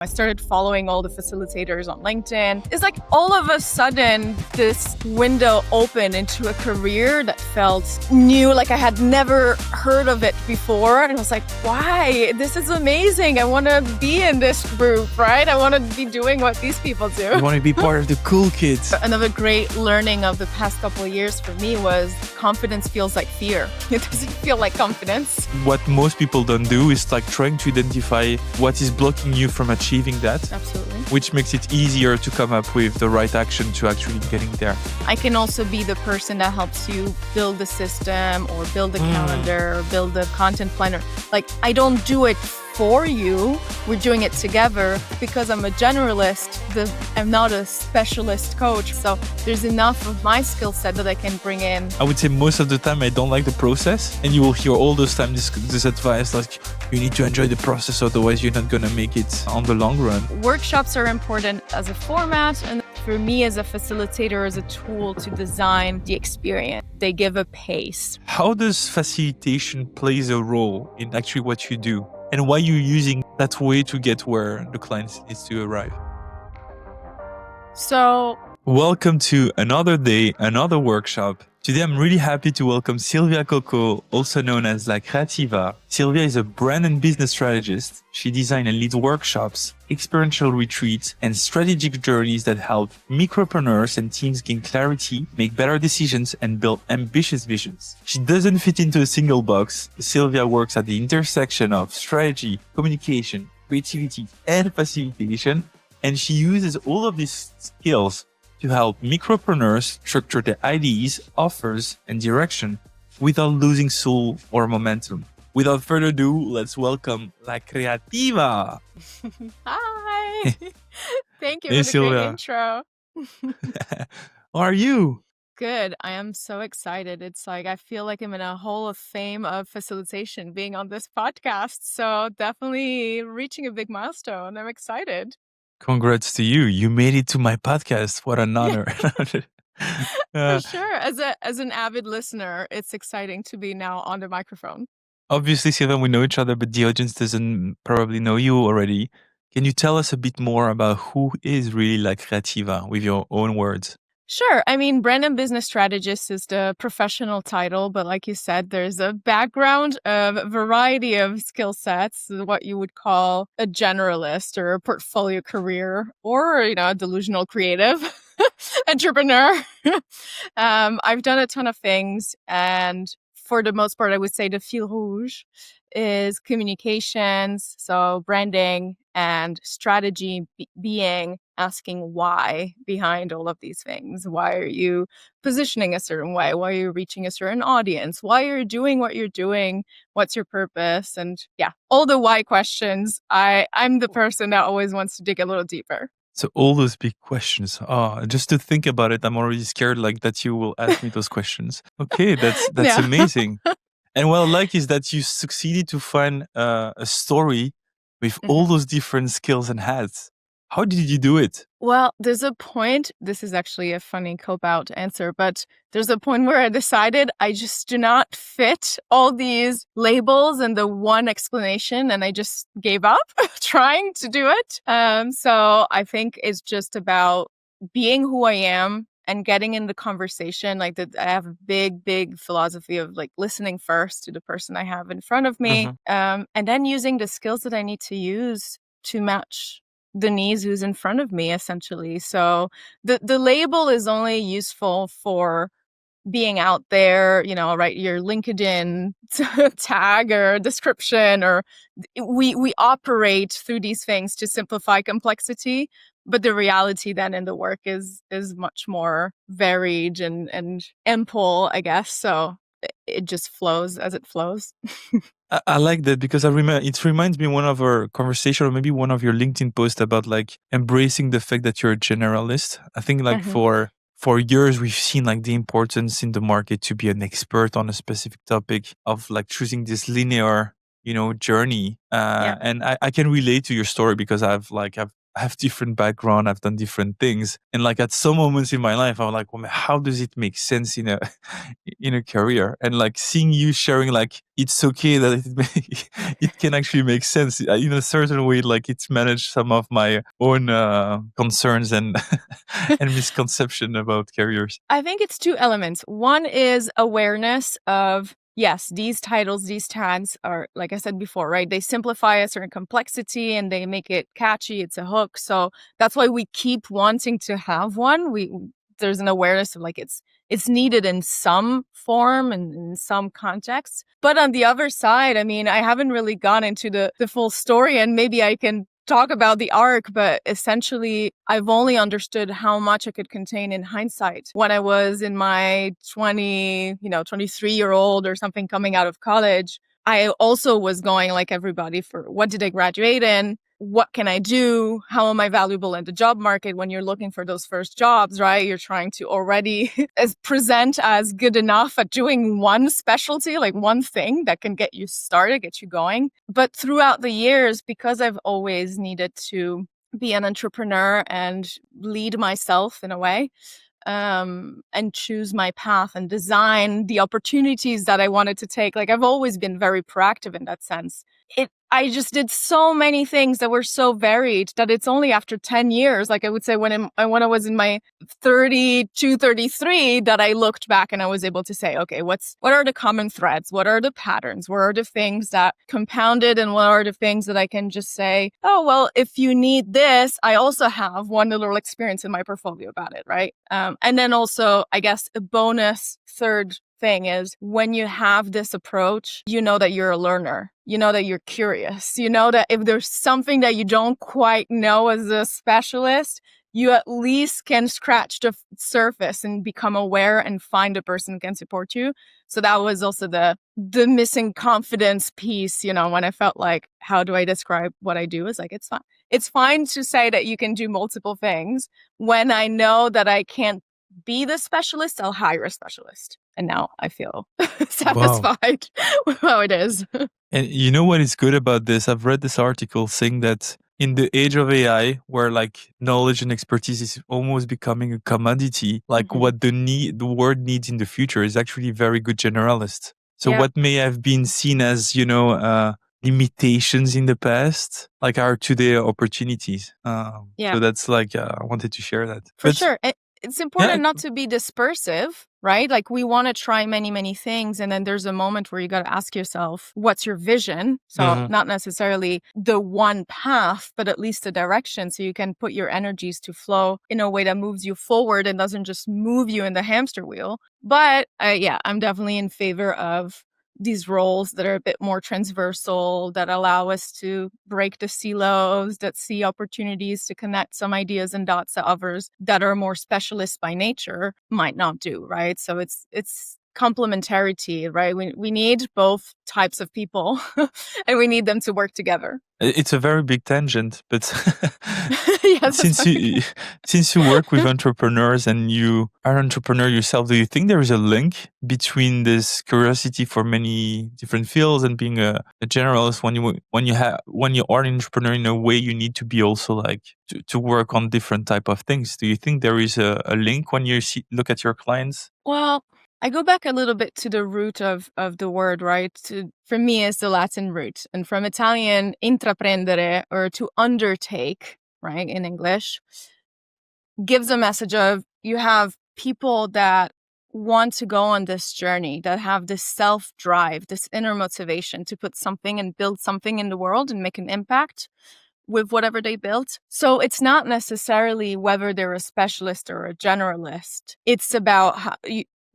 I started following all the facilitators on LinkedIn. It's like all of a sudden, this window opened into a career that felt new, like I had never heard of it before. And I was like, why? This is amazing. I want to be in this group, right? I want to be doing what these people do. You want to be part of the cool kids. Another great learning of the past couple of years for me was confidence feels like fear. It doesn't feel like confidence. What most people don't do is like trying to identify what is blocking you from achieving that. Absolutely. Which makes it easier to come up with the right action to actually getting there. I can also be the person that helps you build the system or build the calendar or build the content planner. Like, I don't do it for you. We're doing it together because I'm a generalist. I'm not a specialist coach. So there's enough of my skill set that I can bring in. I would say most of the time I don't like the process, and you will hear all those time this advice like you need to enjoy the process, otherwise you're not going to make it on the long run. Workshops are important as a format, and for me as a facilitator, as a tool to design the experience. They give a pace. How does facilitation plays a role in actually what you do? And why you're using that way to get where the client needs to arrive? So, welcome to another day, another workshop. Today, I'm really happy to welcome Silvia Coco, also known as La Creativa. Sylvia is a brand and business strategist. She designs and leads workshops, experiential retreats, and strategic journeys that help micropreneurs and teams gain clarity, make better decisions, and build ambitious visions. She doesn't fit into a single box. Sylvia works at the intersection of strategy, communication, creativity, and facilitation, and she uses all of these skills to help micropreneurs structure their ideas, offers, and direction without losing soul or momentum. Without further ado, let's welcome La Creativa. Hi. Thank you Hey, for the great Sylvia. intro. How are you? Good. I am so excited. It's like I feel like I'm in a hall of fame of facilitation being on this podcast. So definitely reaching a big milestone. I'm excited. Congrats to you. You made it to my podcast. What an honor. For Uh, sure. As an avid listener, it's exciting to be now on the microphone. Obviously, Sylvia, we know each other, but the audience doesn't probably know you already. Can you tell us a bit more about who is really La Creativa with your own words? Sure. I mean, brand and business strategist is the professional title, but like you said, there's a background of a variety of skill sets, what you would call a generalist or a portfolio career or, a delusional creative entrepreneur. I've done a ton of things. And for the most part, I would say the fil rouge is communications, so branding and strategy being asking why behind all of these things. Why are you positioning a certain way? Why are you reaching a certain audience? Why are you doing what you're doing? What's your purpose? And yeah, all the why questions. I'm the person that always wants to dig a little deeper. So all those big questions. Just to think about it, I'm already scared like that you will ask me those questions. Okay, that's Yeah. amazing. And what I like is that you succeeded to find a story with all those different skills and hats. How did you do it? Well, there's a point, this is actually a funny cop-out answer, but there's a point where I decided I just do not fit all these labels and the one explanation, and I just gave up trying to do it. So I think it's just about being who I am and getting in the conversation. Like that, I have a big philosophy of like listening first to the person I have in front of me, and then using the skills that I need to use to match the needs who's in front of me, essentially. So the label is only useful for being out there, write your LinkedIn tag or description, or we operate through these things to simplify complexity. But the reality then in the work is much more varied and ample, I guess. So it just flows as it flows. I like that because it reminds me one of our conversation or maybe one of your LinkedIn posts about like embracing the fact that you're a generalist. I think like for years we've seen like the importance in the market to be an expert on a specific topic of like choosing this linear, journey. And I can relate to your story because I've I have different background. I've done different things. And like at some moments in my life, I'm like, well, how does it make sense in a, in a career? And like seeing you sharing, like, it's okay that it can actually make sense in a certain way. Like it's managed some of my own concerns and, and misconception about careers. I think it's two elements. One is awareness of, yes, these titles, these tags are, like I said before, right? They simplify a certain complexity and they make it catchy. It's a hook. So that's why we keep wanting to have one. There's an awareness of like it's needed in some form and in some context. But on the other side, I mean, I haven't really gone into the full story, and maybe I can talk about the arc, but essentially I've only understood how much I could contain in hindsight. When I was in my 23-year-old or something coming out of college, I also was going like everybody for what did I graduate in? What can I do? How am I valuable in the job market? When you're looking for those first jobs, right? You're trying to already present as good enough at doing one specialty, like one thing that can get you started, get you going. But throughout the years, because I've always needed to be an entrepreneur and lead myself in a way, and choose my path and design the opportunities that I wanted to take. Like I've always been very proactive in that sense. I just did so many things that were so varied that it's only after 10 years, like I would say when I was in my 32, 33, that I looked back and I was able to say, okay, what are the common threads? What are the patterns? What are the things that compounded? And what are the things that I can just say, oh, well, if you need this, I also have one little experience in my portfolio about it, right? And then also, I guess, a bonus third thing is when you have this approach, you know that you're a learner. You know that you're curious. You know that if there's something that you don't quite know as a specialist, you at least can scratch the surface and become aware and find a person who can support you. So that was also the missing confidence piece, when I felt like, how do I describe what I do? It's like, it's fine. It's fine to say that you can do multiple things. When I know that I can't be the specialist, I'll hire a specialist. And now I feel satisfied with how it is. And you know what is good about this? I've read this article saying that in the age of AI, where like knowledge and expertise is almost becoming a commodity, like what the world needs in the future is actually very good generalist. So what may have been seen as, limitations in the past, like are today opportunities. So that's like, I wanted to share that. For sure. It's important not to be dispersive, right? Like we want to try many, many things. And then there's a moment where you got to ask yourself, what's your vision? So not necessarily the one path, but at least a direction. So you can put your energies to flow in a way that moves you forward and doesn't just move you in the hamster wheel. But I'm definitely in favor of these roles that are a bit more transversal, that allow us to break the silos, that see opportunities to connect some ideas and dots that others that are more specialist by nature might not do, right? So it's complementarity, right? We need both types of people and we need them to work together. It's a very big tangent, but yes, since you work with entrepreneurs and you are an entrepreneur yourself, do you think there is a link between this curiosity for many different fields and being a generalist? When you are an entrepreneur, in a way, you need to be also like to work on different type of things. Do you think there is a link when you look at your clients? Well, I go back a little bit to the root of the word, right? For me, it's the Latin root. And from Italian, intraprendere, or to undertake, right, in English, gives a message of you have people that want to go on this journey, that have this self-drive, this inner motivation to put something and build something in the world and make an impact with whatever they built. So it's not necessarily whether they're a specialist or a generalist. It's about how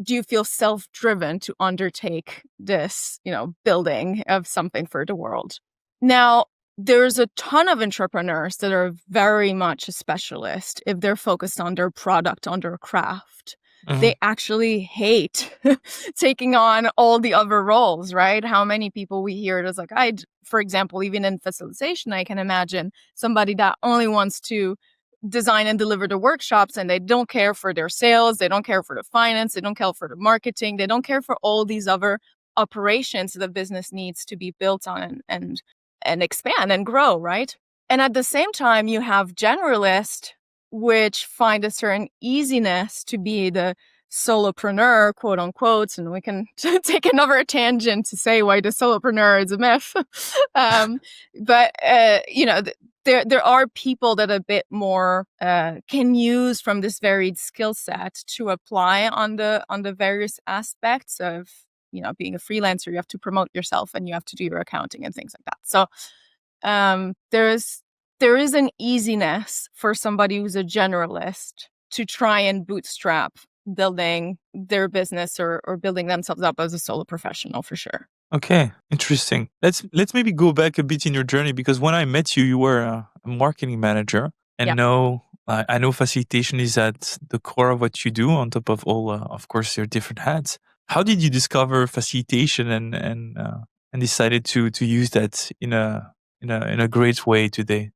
do you feel self-driven to undertake this, building of something for the world? Now, there's a ton of entrepreneurs that are very much a specialist if they're focused on their product, on their craft. They actually hate taking on all the other roles, right? How many people we hear it as like, for example, even in facilitation, I can imagine somebody that only wants to design and deliver the workshops and they don't care for their sales, they don't care for the finance, they don't care for the marketing, they don't care for all these other operations the business needs to be built on and expand and grow, right? And at the same time, you have generalist, which find a certain easiness to be the solopreneur, quote unquote. And we can take another tangent to say why the solopreneur is a myth. But there are people that a bit more can use from this varied skill set to apply on the various aspects of being a freelancer. You have to promote yourself and you have to do your accounting and things like that. So there is an easiness for somebody who's a generalist to try and bootstrap building their business or building themselves up as a solo professional, for sure. Okay, interesting. Let's maybe go back a bit in your journey, because when I met you, you were a marketing manager, and now I know facilitation is at the core of what you do, on top of all, of course, your different hats. How did you discover facilitation and decided to use that in a great way today?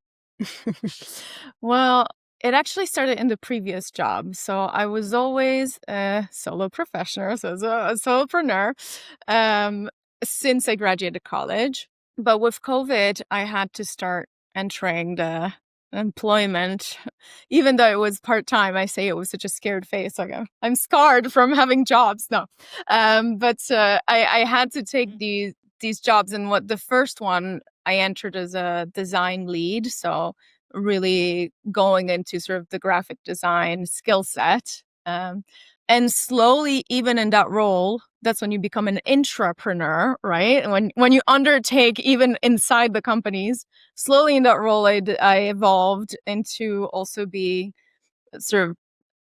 Well, it actually started in the previous job. So I was always a solo professional, so as a solopreneur, since I graduated college. But with COVID, I had to start entering the employment, even though it was part-time. I say it was such a scared face. Like I'm scarred from having jobs. No. But I had to take these jobs. And the first one I entered as a design lead. So really going into sort of the graphic design skill set. And slowly, even in that role, that's when you become an intrapreneur, right? When you undertake even inside the companies, slowly in that role, I evolved into also be sort of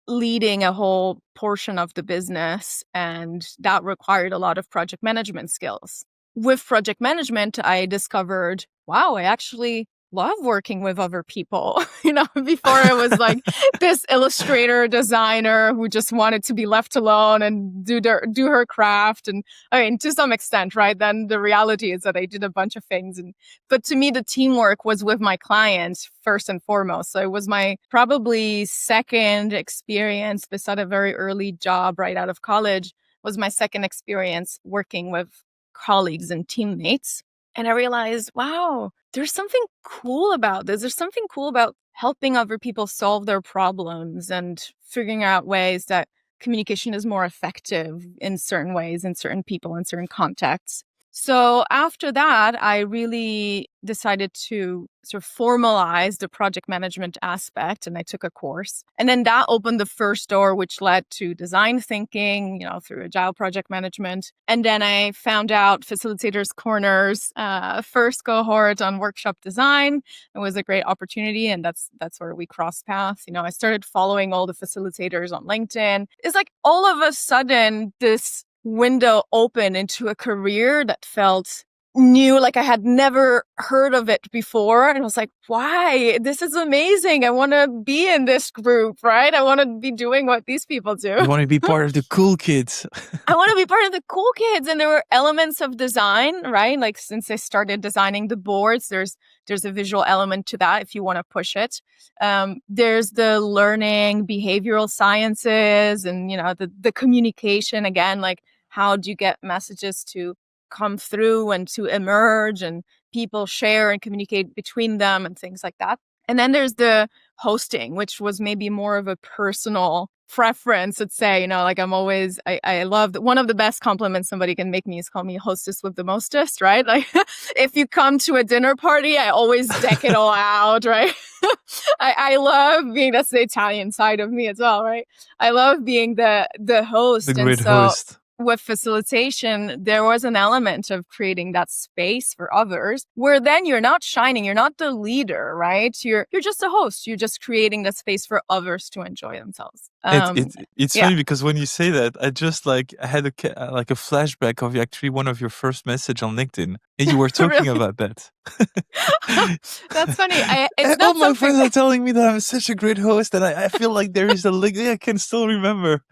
leading a whole portion of the business. And that required a lot of project management skills. With project management, I discovered, wow, I actually love working with other people. Before it was like this illustrator designer who just wanted to be left alone and do her craft. And I mean, to some extent, right? Then the reality is that I did a bunch of things. But to me, the teamwork was with my clients first and foremost. So it was my probably second experience beside a very early job right out of college, was my second experience working with colleagues and teammates. And I realized, wow, there's something cool about this. There's something cool about helping other people solve their problems and figuring out ways that communication is more effective in certain ways, in certain people, in certain contexts. So after that, I really decided to sort of formalize the project management aspect, and I took a course. And then that opened the first door, which led to design thinking, through agile project management. And then I found out Facilitators Corner's first cohort on workshop design. It was a great opportunity, and that's where we crossed paths. I started following all the facilitators on LinkedIn. It's like all of a sudden this window open into a career that felt new, like I had never heard of it before. And I was like, why? This is amazing. I want to be in this group, right? I want to be doing what these people do. You want to be part of the cool kids. I want to be part of the cool kids. And there were elements of design, right? Like since I started designing the boards, there's a visual element to that if you want to push it. There's the learning, behavioral sciences, and the communication again, like how do you get messages to come through and to emerge, and people share and communicate between them and things like that. And then there's the hosting, which was maybe more of a personal preference, let's say. Like I love one of the best compliments somebody can make me is call me hostess with the mostest, right? Like if you come to a dinner party, I always deck it all out, right? I love being, that's the Italian side of me as well, right? I love being the host. The great host. With facilitation, there was an element of creating that space for others where then you're not shining, you're not the leader, right? You're just a host. You're just creating the space for others to enjoy themselves. It's funny because when you say that, I just I had a flashback of actually one of your first message on LinkedIn, and you were talking about that. That's funny. All my friends are telling me that I'm such a great host, and I feel like there is a link. I can still remember.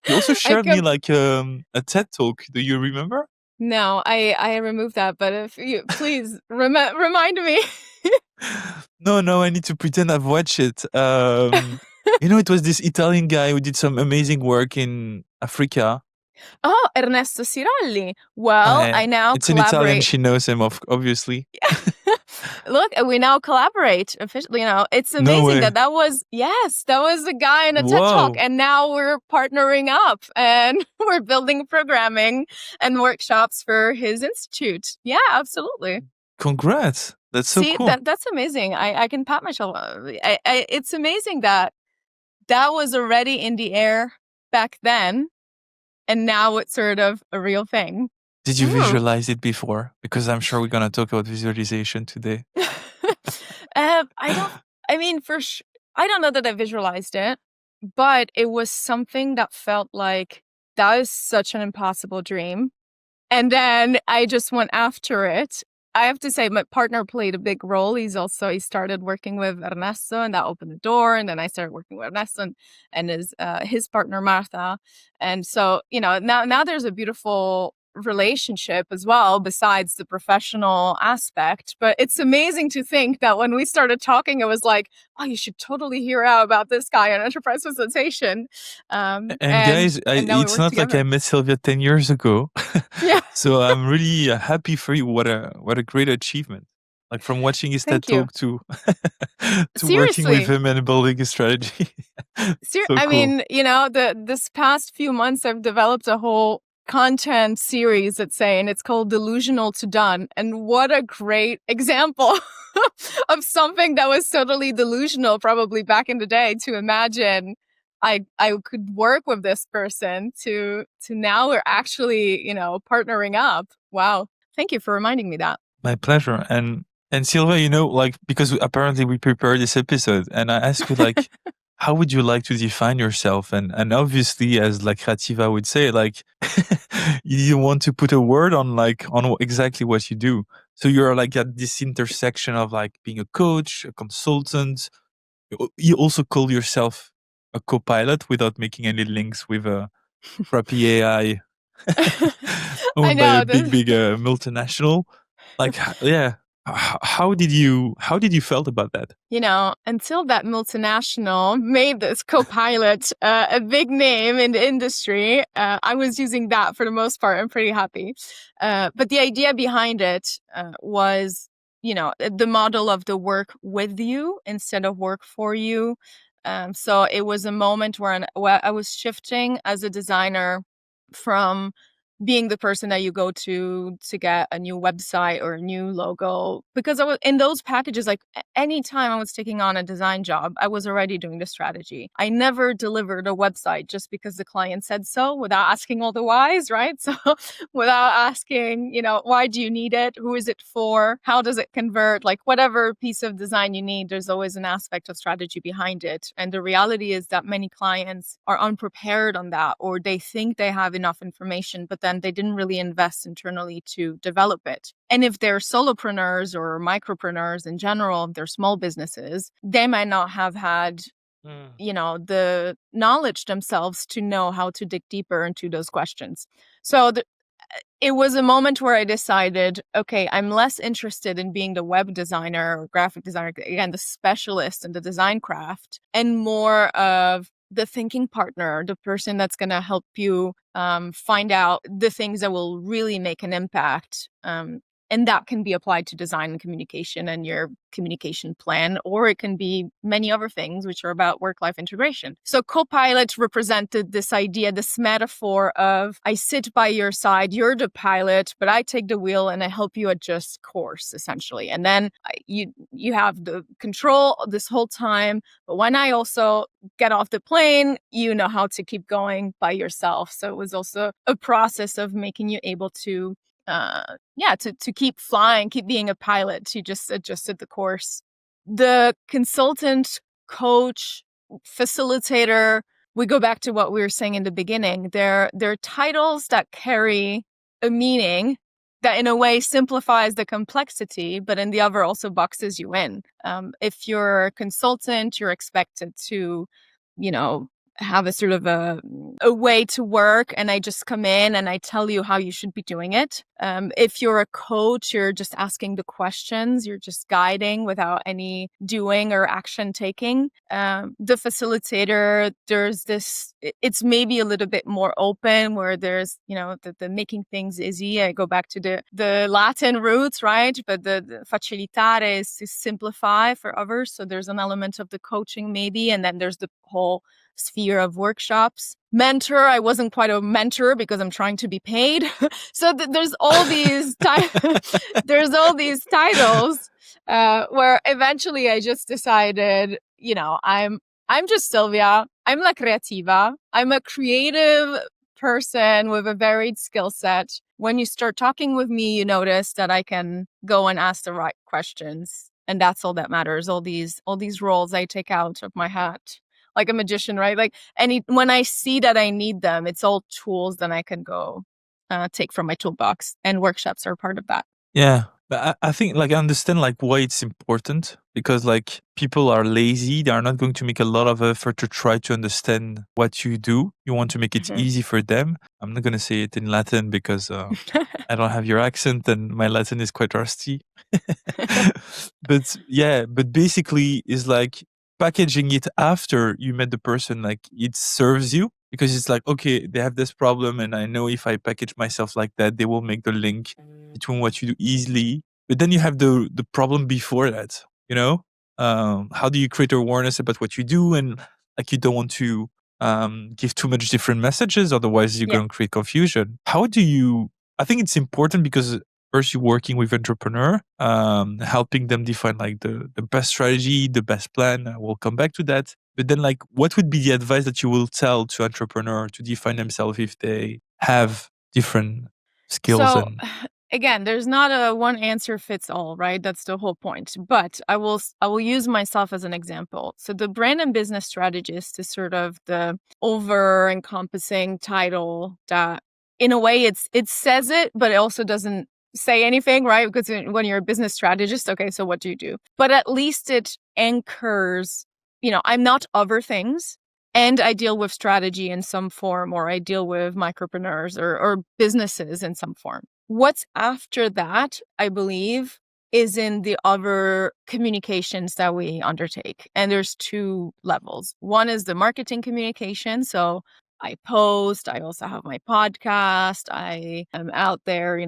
You also shared me a TED talk. Do you remember? No, I removed that. But if you please remind me. No, I need to pretend I've watched it. It was this Italian guy who did some amazing work in Africa. Oh, Ernesto Cirolli. Well, I now it's in Italian. She knows him, obviously. Look, we now collaborate officially. It's No amazing way. that was a guy in a TED Talk, Whoa. and now we're partnering up and we're building programming and workshops for his institute. Yeah, absolutely. Congrats. That's so See, cool. that's amazing. I can pat myself. It's amazing that was already in the air back then, and now it's sort of a real thing. Did you visualize it before? Because I'm sure we're going to talk about visualization today. I don't know that I visualized it, but it was something that felt like that is such an impossible dream. And then I just went after it. I have to say my partner played a big role. He started working with Ernesto, and that opened the door. And then I started working with Ernesto and his partner Martha. And so, now there's a beautiful relationship as well, besides the professional aspect. But it's amazing to think that when we started talking, it was like, oh, you should totally hear out about this guy on enterprise facilitation. And guys, now it's not like I met Sylvia 10 years ago. Yeah. So I'm really happy for you. What a great achievement. Like from watching his TED Talk to working with him and building a strategy. So I cool. mean, this past few months, I've developed a whole content series, let's say, and it's called Delusional Done. And what a great example of something that was totally delusional, probably back in the day, to imagine I could work with this person to now we're actually, partnering up. Wow. Thank you for reminding me that. My pleasure. And Sylvia, like, because apparently we prepared this episode and I asked you, like, how would you like to define yourself? And obviously, as like Creativa would say, like, you want to put a word on exactly what you do. So you're like at this intersection of like being a coach, a consultant. You also call yourself a copilot without making any links with a crappy AI owned by a big multinational. Like, yeah. How did you felt about that? Until that multinational made this copilot a big name in the industry, I was using that for the most part. I'm pretty happy. But the idea behind it was, the model of the work with you instead of work for you. So it was a moment where I was shifting as a designer from being the person that you go to get a new website or a new logo. Because I was in those packages, like anytime I was taking on a design job, I was already doing the strategy. I never delivered a website just because the client said so without asking all the whys, right? So without asking, why do you need it? Who is it for? How does it convert? Like whatever piece of design you need, there's always an aspect of strategy behind it. And the reality is that many clients are unprepared on that, or they think they have enough information, but then they didn't really invest internally to develop it. And if they're solopreneurs or micropreneurs in general, they're small businesses, they might not have had the knowledge themselves to know how to dig deeper into those questions. So it was a moment where I decided, okay, I'm less interested in being the web designer or graphic designer, again, the specialist in the design craft, and more of the thinking partner, the person that's going to help you find out the things that will really make an impact. And that can be applied to design and communication and your communication plan, or it can be many other things which are about work-life integration. So Copilot represented this idea, this metaphor of I sit by your side, you're the pilot, but I take the wheel and I help you adjust course, essentially. And then you have the control this whole time, but when I also get off the plane, you know how to keep going by yourself. So it was also a process of making you able to to keep flying, keep being a pilot. You just adjusted the course. The consultant, coach, facilitator, we go back to what we were saying in the beginning. They're titles that carry a meaning that in a way simplifies the complexity, but in the other also boxes you in. If you're a consultant, you're expected to, have a sort of a way to work, and I just come in and I tell you how you should be doing it. If you're a coach, you're just asking the questions, you're just guiding without any doing or action taking. The facilitator, there's this, it's maybe a little bit more open where there's, the making things easy. I go back to the Latin roots, right? But the facilitare is to simplify for others. So there's an element of the coaching maybe, and then there's the whole sphere of workshops. Mentor, I wasn't quite a mentor because I'm trying to be paid. So there's all these there's all these titles where eventually I just decided, I'm just Sylvia. I'm La Creativa. I'm a creative person with a varied skill set. When you start talking with me, you notice that I can go and ask the right questions, and that's all that matters. All these roles I take out of my hat. Like a magician, right? Like when I see that I need them, it's all tools that I can go take from my toolbox, and workshops are part of that. Yeah. But I think I understand why it's important, because people are lazy. They are not going to make a lot of effort to try to understand what you do. You want to make it easy for them. I'm not going to say it in Latin because I don't have your accent and my Latin is quite rusty. But basically it's packaging it after you met the person, it serves you, because it's okay, they have this problem, and I know if I package myself like that, they will make the link between what you do easily. But then you have the problem before that, how do you create awareness about what you do? And you don't want to give too much different messages, otherwise you're going to create confusion. I think it's important because first you're working with entrepreneur, helping them define the best strategy, the best plan. We'll come back to that. But then what would be the advice that you will tell to entrepreneur to define themselves if they have different skills? So again, there's not a one answer fits all, right? That's the whole point. But I will use myself as an example. So the brand and business strategist is sort of the over encompassing title that in a way it says it, but it also doesn't say anything, right? Because when you're a business strategist, okay, so what do you do? But at least it anchors, I'm not other things. And I deal with strategy in some form, or I deal with micropreneurs or businesses in some form. What's after that, I believe, is in the other communications that we undertake. And there's two levels. One is the marketing communication. So I post, I also have my podcast. I am out there,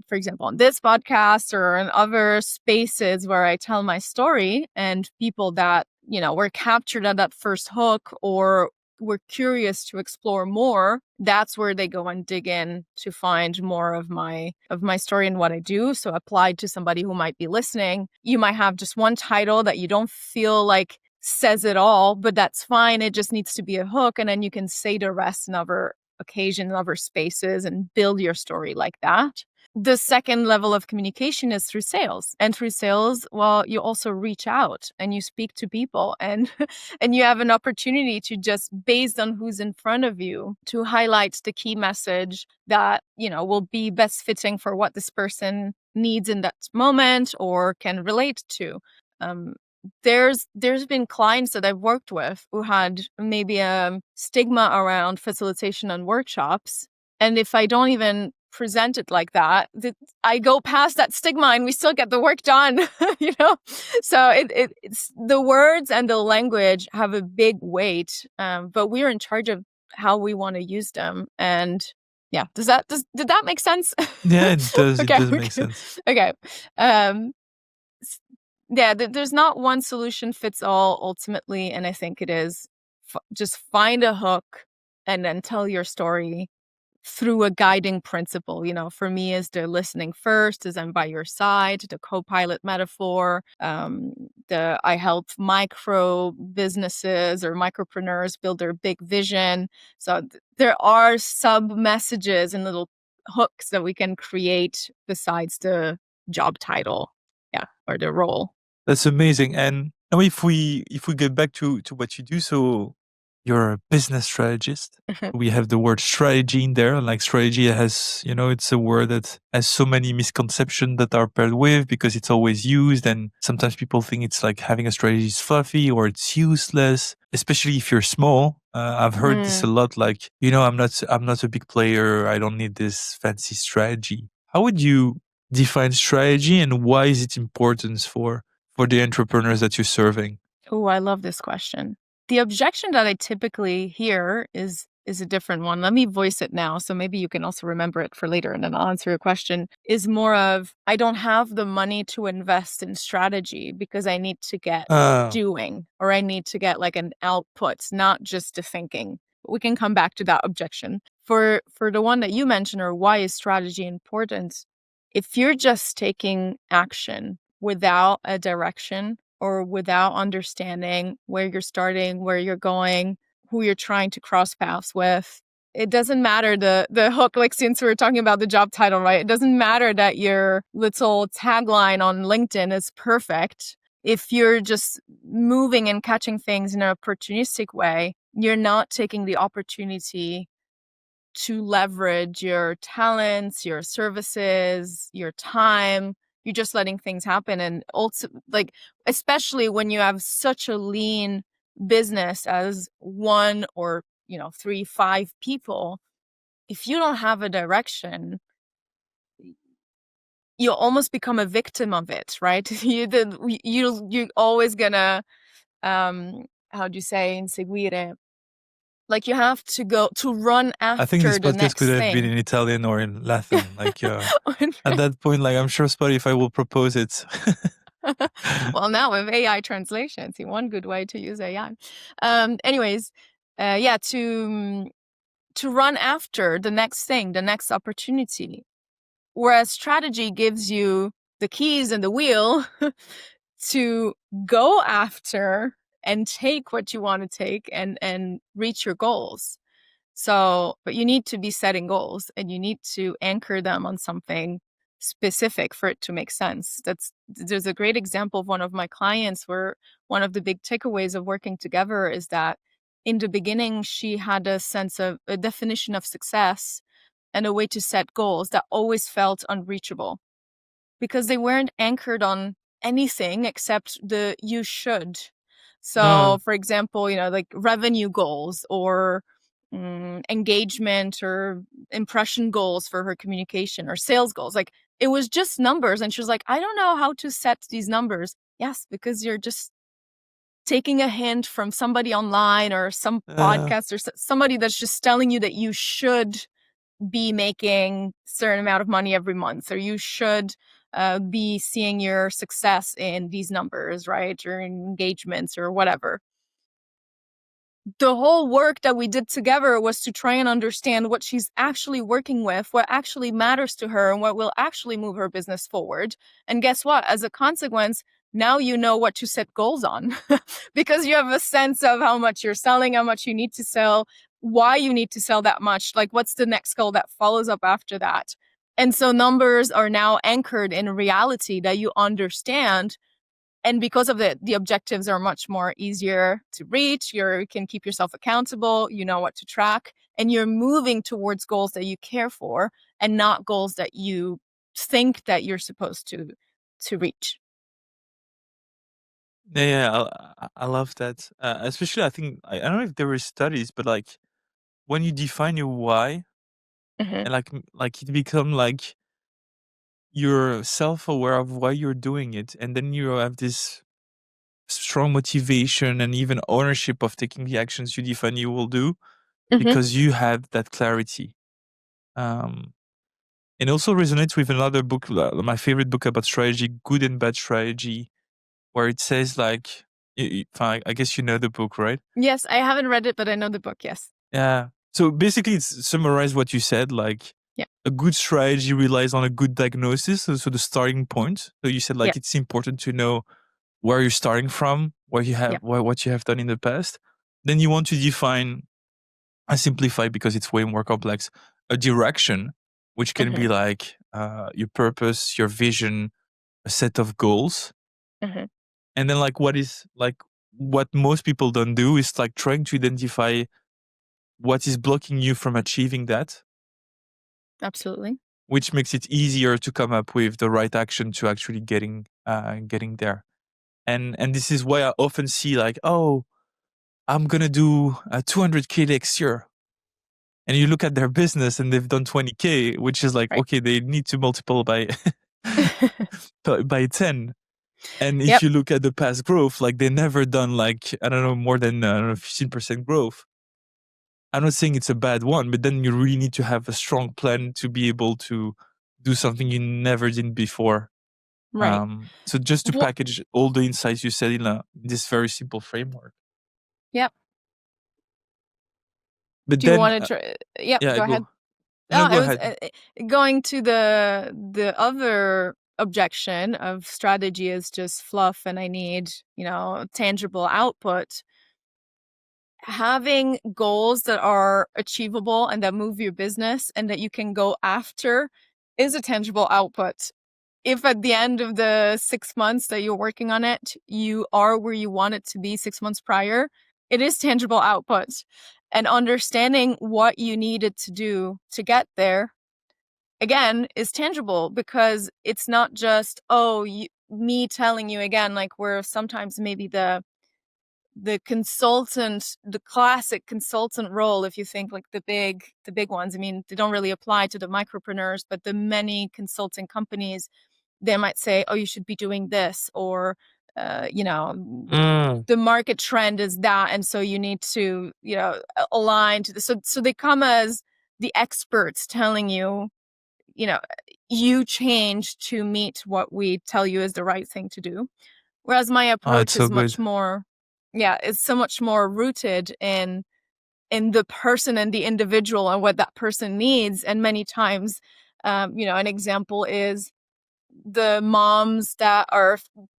for example, on this podcast or in other spaces where I tell my story, and people that, were captured at that first hook or were curious to explore more, that's where they go and dig in to find more of my story and what I do. So applied to somebody who might be listening, you might have just one title that you don't feel like says it all, but that's fine. It just needs to be a hook. And then you can say the rest in other occasions, other spaces, and build your story like that. The second level of communication is through sales. And through sales, well, you also reach out and you speak to people, and you have an opportunity to just, based on who's in front of you, to highlight the key message that, will be best fitting for what this person needs in that moment or can relate to. There's been clients that I've worked with who had maybe a stigma around facilitation and workshops. And if I don't even present it like that, I go past that stigma and we still get the work done, So it's the words and the language have a big weight, but we're in charge of how we want to use them. And yeah, did that make sense? Yeah, it does. It does make sense. Okay. There's not one solution fits all ultimately. And I think it is just find a hook and then tell your story through a guiding principle. For me, is the listening first, is I'm by your side, the copilot metaphor, I help micro businesses or micropreneurs build their big vision. So there are sub messages and little hooks that we can create besides the job title, or the role. That's amazing. And now if we get back to what you do, so you're a business strategist. We have the word strategy in there. Like strategy has, it's a word that has so many misconceptions that are paired with because it's always used. And sometimes people think it's like having a strategy is fluffy or it's useless, especially if you're small. I've heard this a lot. Like, I'm not a big player. I don't need this fancy strategy. How would you define strategy and why is it important for the entrepreneurs that you're serving? Oh, I love this question. The objection that I typically hear is a different one. Let me voice it now, so maybe you can also remember it for later, and then I'll answer your question. Is more of, I don't have the money to invest in strategy because I need to get doing, or I need to get like an output, not just the thinking. We can come back to that objection. For the one that you mentioned, or why is strategy important? If you're just taking action without a direction, or without understanding where you're starting, where you're going, who you're trying to cross paths with, it doesn't matter the hook, like since we're talking about the job title, right? It doesn't matter that your little tagline on LinkedIn is perfect. If you're just moving and catching things in an opportunistic way, you're not taking the opportunity to leverage your talents, your services, your time. You're just letting things happen. And also, like, especially when you have such a lean business as one or, 3, 5 people, if you don't have a direction, you'll almost become a victim of it, right? You're always gonna, how do you say, inseguire? Like, you have to go to run I think this after the podcast could next have been thing. in Italian or in Latin. Like, at that point, like, I'm sure Spotify will propose it. Well, now with AI translation, see, one good way to use AI. Anyways, yeah, to run after the next thing, the next opportunity. Whereas strategy gives you the keys and the wheel to go after and take what you want to take and reach your goals. So, but you need to be setting goals and you need to anchor them on something specific for it to make sense. There's a great example of one of my clients where one of the big takeaways of working together is that in the beginning, she had a sense of a definition of success and a way to set goals that always felt unreachable because they weren't anchored on anything except the you should. So, for example, like revenue goals or engagement or impression goals for her communication or sales goals. Like, it was just numbers. And she was like, I don't know how to set these numbers. Yes, because you're just taking a hint from somebody online or some podcast or somebody that's just telling you that you should be making a certain amount of money every month, or you should be seeing your success in these numbers, right? Or engagements or whatever. The whole work that we did together was to try and understand what she's actually working with, what actually matters to her, and what will actually move her business forward. And guess what? As a consequence, now you know what to set goals on because you have a sense of how much you're selling, how much you need to sell, why you need to sell that much, like what's the next goal that follows up after that. And so numbers are now anchored in reality that you understand. And because of the objectives are much more easier to reach, you can keep yourself accountable, you know what to track, and you're moving towards goals that you care for and not goals that you think that you're supposed to reach. Yeah, I love that. Especially, I think, I don't know if there were studies, but like when you define your why and like it become like you're self-aware of why you're doing it. And then you have this strong motivation and even ownership of taking the actions you define you will do because you have that clarity. And also resonates with another book, my favorite book about strategy, Good and Bad Strategy, where it says like, I guess you know the book, right? Yes, I haven't read it, but I know the book, yes. Yeah. So basically it's summarize what you said, like a good strategy relies on a good diagnosis. So the starting point. So you said like it's important to know where you're starting from, where you have what you have done in the past. Then you want to define and simplify because it's way more complex, a direction, which can be like your purpose, your vision, a set of goals. And then like what is like what most people don't do is like trying to identify what is blocking you from achieving that. Absolutely. Which makes it easier to come up with the right action to actually getting there. And this is why I often see like, oh, I'm gonna do 200K next year. And you look at their business and they've done 20K, which is like, Right. okay, they need to multiple by by 10. And if Yep. you look at the past growth, like they never done like, I don't know, more than 15% growth. I'm not saying it's a bad one, but then you really need to have a strong plan to be able to do something you never did before. Right. So just to What? package all the insights you said in this very simple framework. Yep. But Do you then, want to try? Yep. yeah, Go ahead. No, Oh, go it was ahead. going to the other objection of strategy is just fluff, and I need, tangible output. Having goals that are achievable and that move your business and that you can go after is a tangible output. If at the end of the 6 months that you're working on it, you are where you want it to be 6 months prior, it is tangible output. And understanding what you needed to do to get there, again, is tangible, because it's not just, me telling you again, like where sometimes maybe the consultant, the classic consultant role, if you think like the big ones, I mean, they don't really apply to the micropreneurs, but the many consulting companies, they might say, oh, you should be doing this, or the market trend is that, and so you need to align to this. So they come as the experts telling you, you change to meet what we tell you is the right thing to do. Whereas my Oh, it's approach so is good. much more, it's so much more rooted in the person and the individual and what that person needs. And many times, an example is the moms that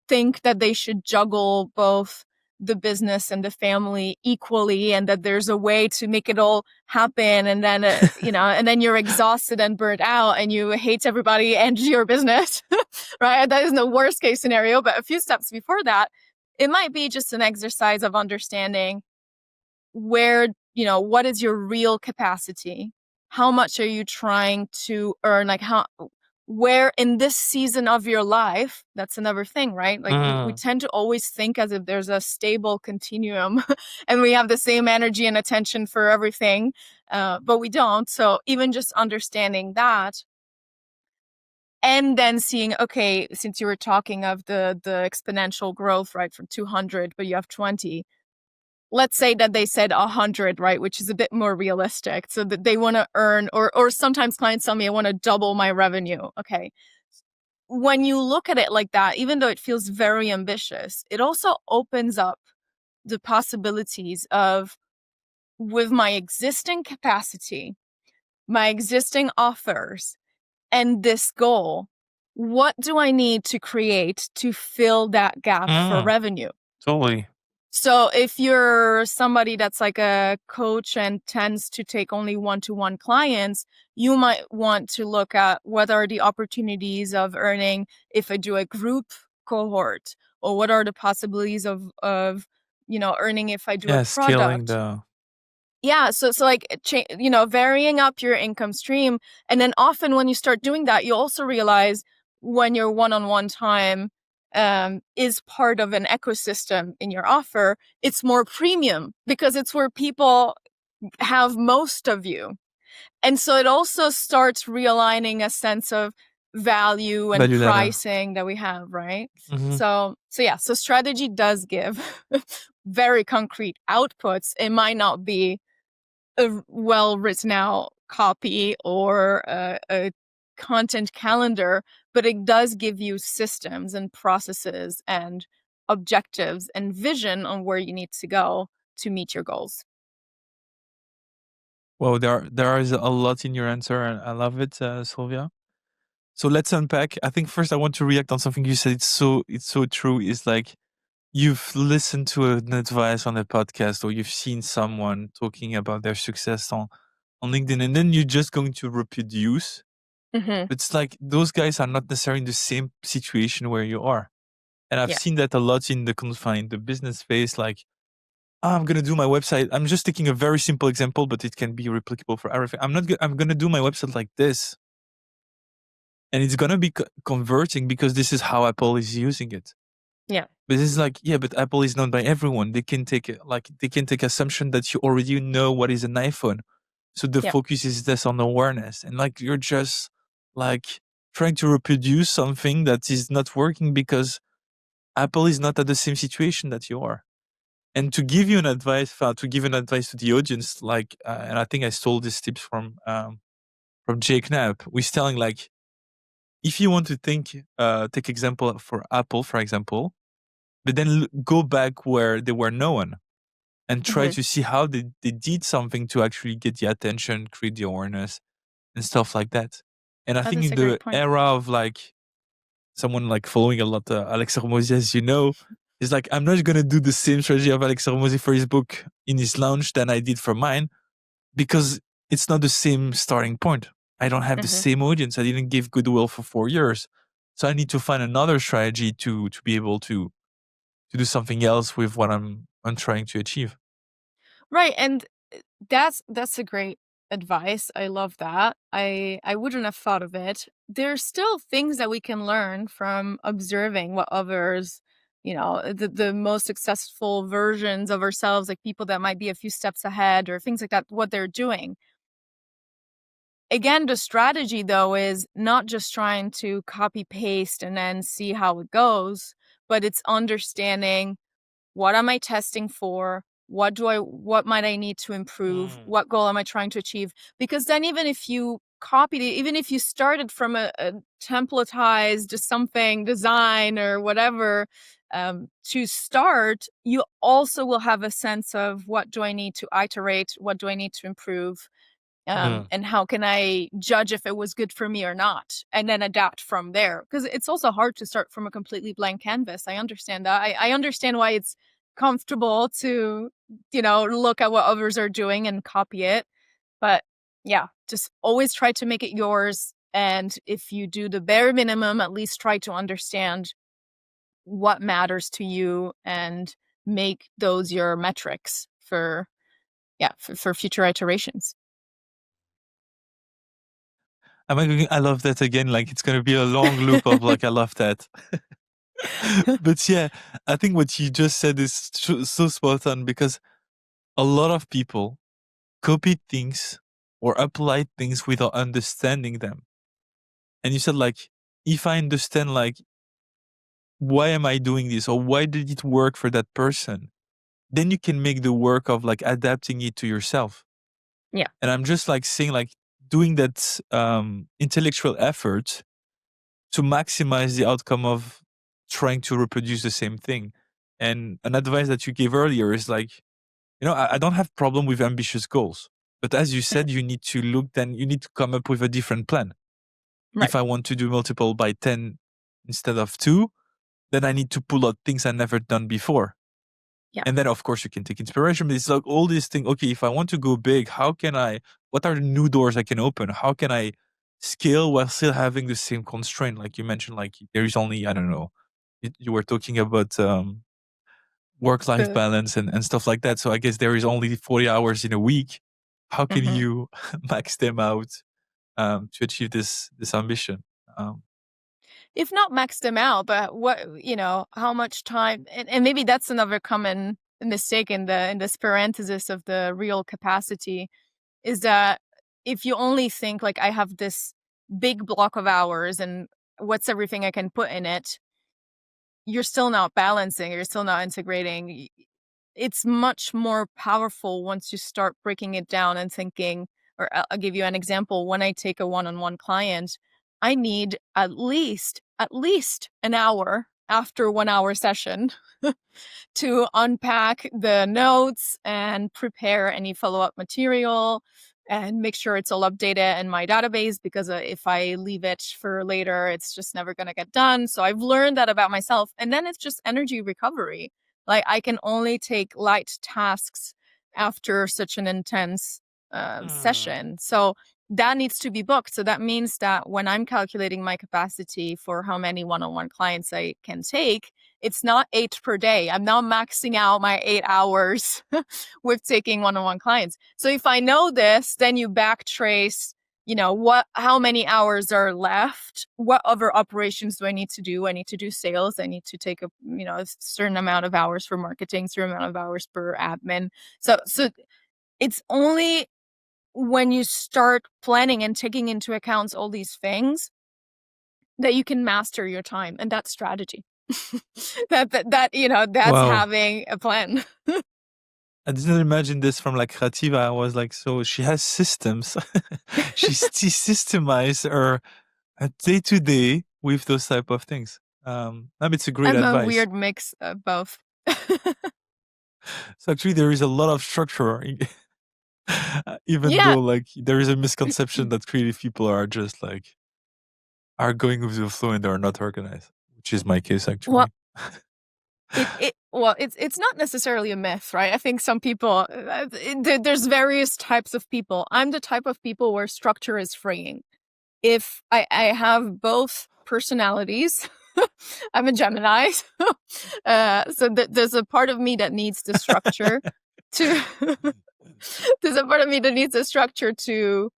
think that they should juggle both the business and the family equally, and that there's a way to make it all happen. And then, and then you're exhausted and burnt out and you hate everybody and your business, right? That is the worst case scenario. But a few steps before that, it might be just an exercise of understanding where, what is your real capacity? How much are you trying to earn? Like where in this season of your life, that's another thing, right? Like we tend to always think as if there's a stable continuum and we have the same energy and attention for everything, but we don't. So even just understanding that, and then seeing, okay, since you were talking of the exponential growth, right, from 200, but you have 20. Let's say that they said 100, right, which is a bit more realistic. So that they want to earn, or sometimes clients tell me, I want to double my revenue. Okay. When you look at it like that, even though it feels very ambitious, it also opens up the possibilities of, with my existing capacity, my existing offers, and this goal, what do I need to create to fill that gap for revenue? Totally. So if you're somebody that's like a coach and tends to take only one-to-one clients, you might want to look at what are the opportunities of earning if I do a group cohort, or what are the possibilities of earning if I do a Scaling product. the Yeah, so like varying up your income stream, and then often when you start doing that, you also realize when your one-on-one time is part of an ecosystem in your offer, it's more premium because it's where people have most of you, and so it also starts realigning a sense of value and value ladder. pricing that we have, right? So strategy does give very concrete outputs. It might not be a well written out copy or a content calendar, but it does give you systems and processes and objectives and vision on where you need to go to meet your goals. Well, there is a lot in your answer, and I love it, Sylvia. So let's unpack. I think first I want to react on something you said. It's so true. It's like you've listened to an advice on a podcast, or you've seen someone talking about their success on LinkedIn, and then you're just going to reproduce. Mm-hmm. It's like those guys are not necessarily in the same situation where you are. And I've seen that a lot in the business space, like, I'm going to do my website. I'm just taking a very simple example, but it can be replicable for everything. I'm going to do my website like this. And it's going to be converting because this is how Apple is using it. Yeah. But this is like, yeah, but Apple is known by everyone. They can take assumption that you already know what is an iPhone. So the focus is less on awareness. And like, you're just like trying to reproduce something that is not working because Apple is not at the same situation that you are. And to give you an advice, to the audience, like, and I think I stole these tips from Jake Knapp. We're telling, like, if you want to take example for Apple, for example, but then go back where they were known and try to see how they did something to actually get the attention, create the awareness and stuff like that. And I think in the era of like someone like following a lot Alex Hormozy, as you know, is like, I'm not going to do the same strategy of Alex Hormozy for his book in his launch than I did for mine, because it's not the same starting point. I don't have the same audience. I didn't give goodwill for 4 years. So I need to find another strategy to be able to do something else with what I'm trying to achieve. Right. And that's a great advice. I love that. I wouldn't have thought of it. There's still things that we can learn from observing what others, the most successful versions of ourselves, like people that might be a few steps ahead or things like that, what they're doing. Again, the strategy, though, is not just trying to copy paste and then see how it goes, but it's understanding, what am I testing for? What might I need to improve? What goal am I trying to achieve? Because then even if you copied it, even if you started from a templatized something design or whatever, to start, you also will have a sense of, what do I need to iterate? What do I need to improve? And how can I judge if it was good for me or not, and then adapt from there? Because it's also hard to start from a completely blank canvas. I understand that. I understand why it's comfortable to, look at what others are doing and copy it. But yeah, just always try to make it yours. And if you do the bare minimum, at least try to understand what matters to you and make those your metrics for future iterations. I love that again. Like, it's going to be a long loop of like, I love that. But yeah, I think what you just said is so spot on, because a lot of people copy things or apply things without understanding them. And you said, like, if I understand, like, why am I doing this, or why did it work for that person, then you can make the work of like adapting it to yourself. Yeah. And I'm just like saying, like, doing that intellectual effort to maximize the outcome of trying to reproduce the same thing. And an advice that you gave earlier is like, I don't have problem with ambitious goals, but as you said, you need to come up with a different plan. Right. If I want to do multiple by 10 instead of 2, then I need to pull out things I never done before. Yeah. And then of course you can take inspiration, but it's like all these things. Okay, if I want to go big, what are the new doors I can open? How can I scale while still having the same constraint? Like you mentioned, like there is only, I don't know, you were talking about work-life balance and stuff like that. So I guess there is only 40 hours in a week. How can you max them out to achieve this ambition? If not max them out, but how much time, and maybe that's another common mistake in this parenthesis of the real capacity, is that if you only think like, I have this big block of hours and what's everything I can put in it, you're still not balancing, you're still not integrating. It's much more powerful once you start breaking it down and thinking, or I'll give you an example. When I take a one-on-one client, I need at least an hour after 1 hour session to unpack the notes and prepare any follow-up material and make sure it's all updated in my database, because if I leave it for later, it's just never going to get done. So I've learned that about myself. And then it's just energy recovery. Like, I can only take light tasks after such an intense session. So that needs to be booked. So that means that when I'm calculating my capacity for how many one-on-one clients I can take, it's not 8 per day. I'm now maxing out my 8 hours with taking one-on-one clients. So if I know this, then you backtrace, how many hours are left? What other operations do I need to do? I need to do sales. I need to take a certain amount of hours for marketing, certain amount of hours per admin. So it's only when you start planning and taking into account all these things that you can master your time, and that's strategy. That's Wow. having a plan. I didn't imagine this from like Creativa. I was like, so she has systems. she systemized her day to day with those type of things. It's a great I'm a advice. weird mix of both. So actually, there is a lot of structure, even Yeah. though like there is a misconception that creative people are just like are going with the flow and they're not organized, which is my case Well, actually. it's not necessarily a myth, right? I think some people, there's various types of people. I'm the type of people where structure is freeing. If I have both personalities, I'm a Gemini, so there's a part of me that needs the structure to. There's a part of me that needs the structure to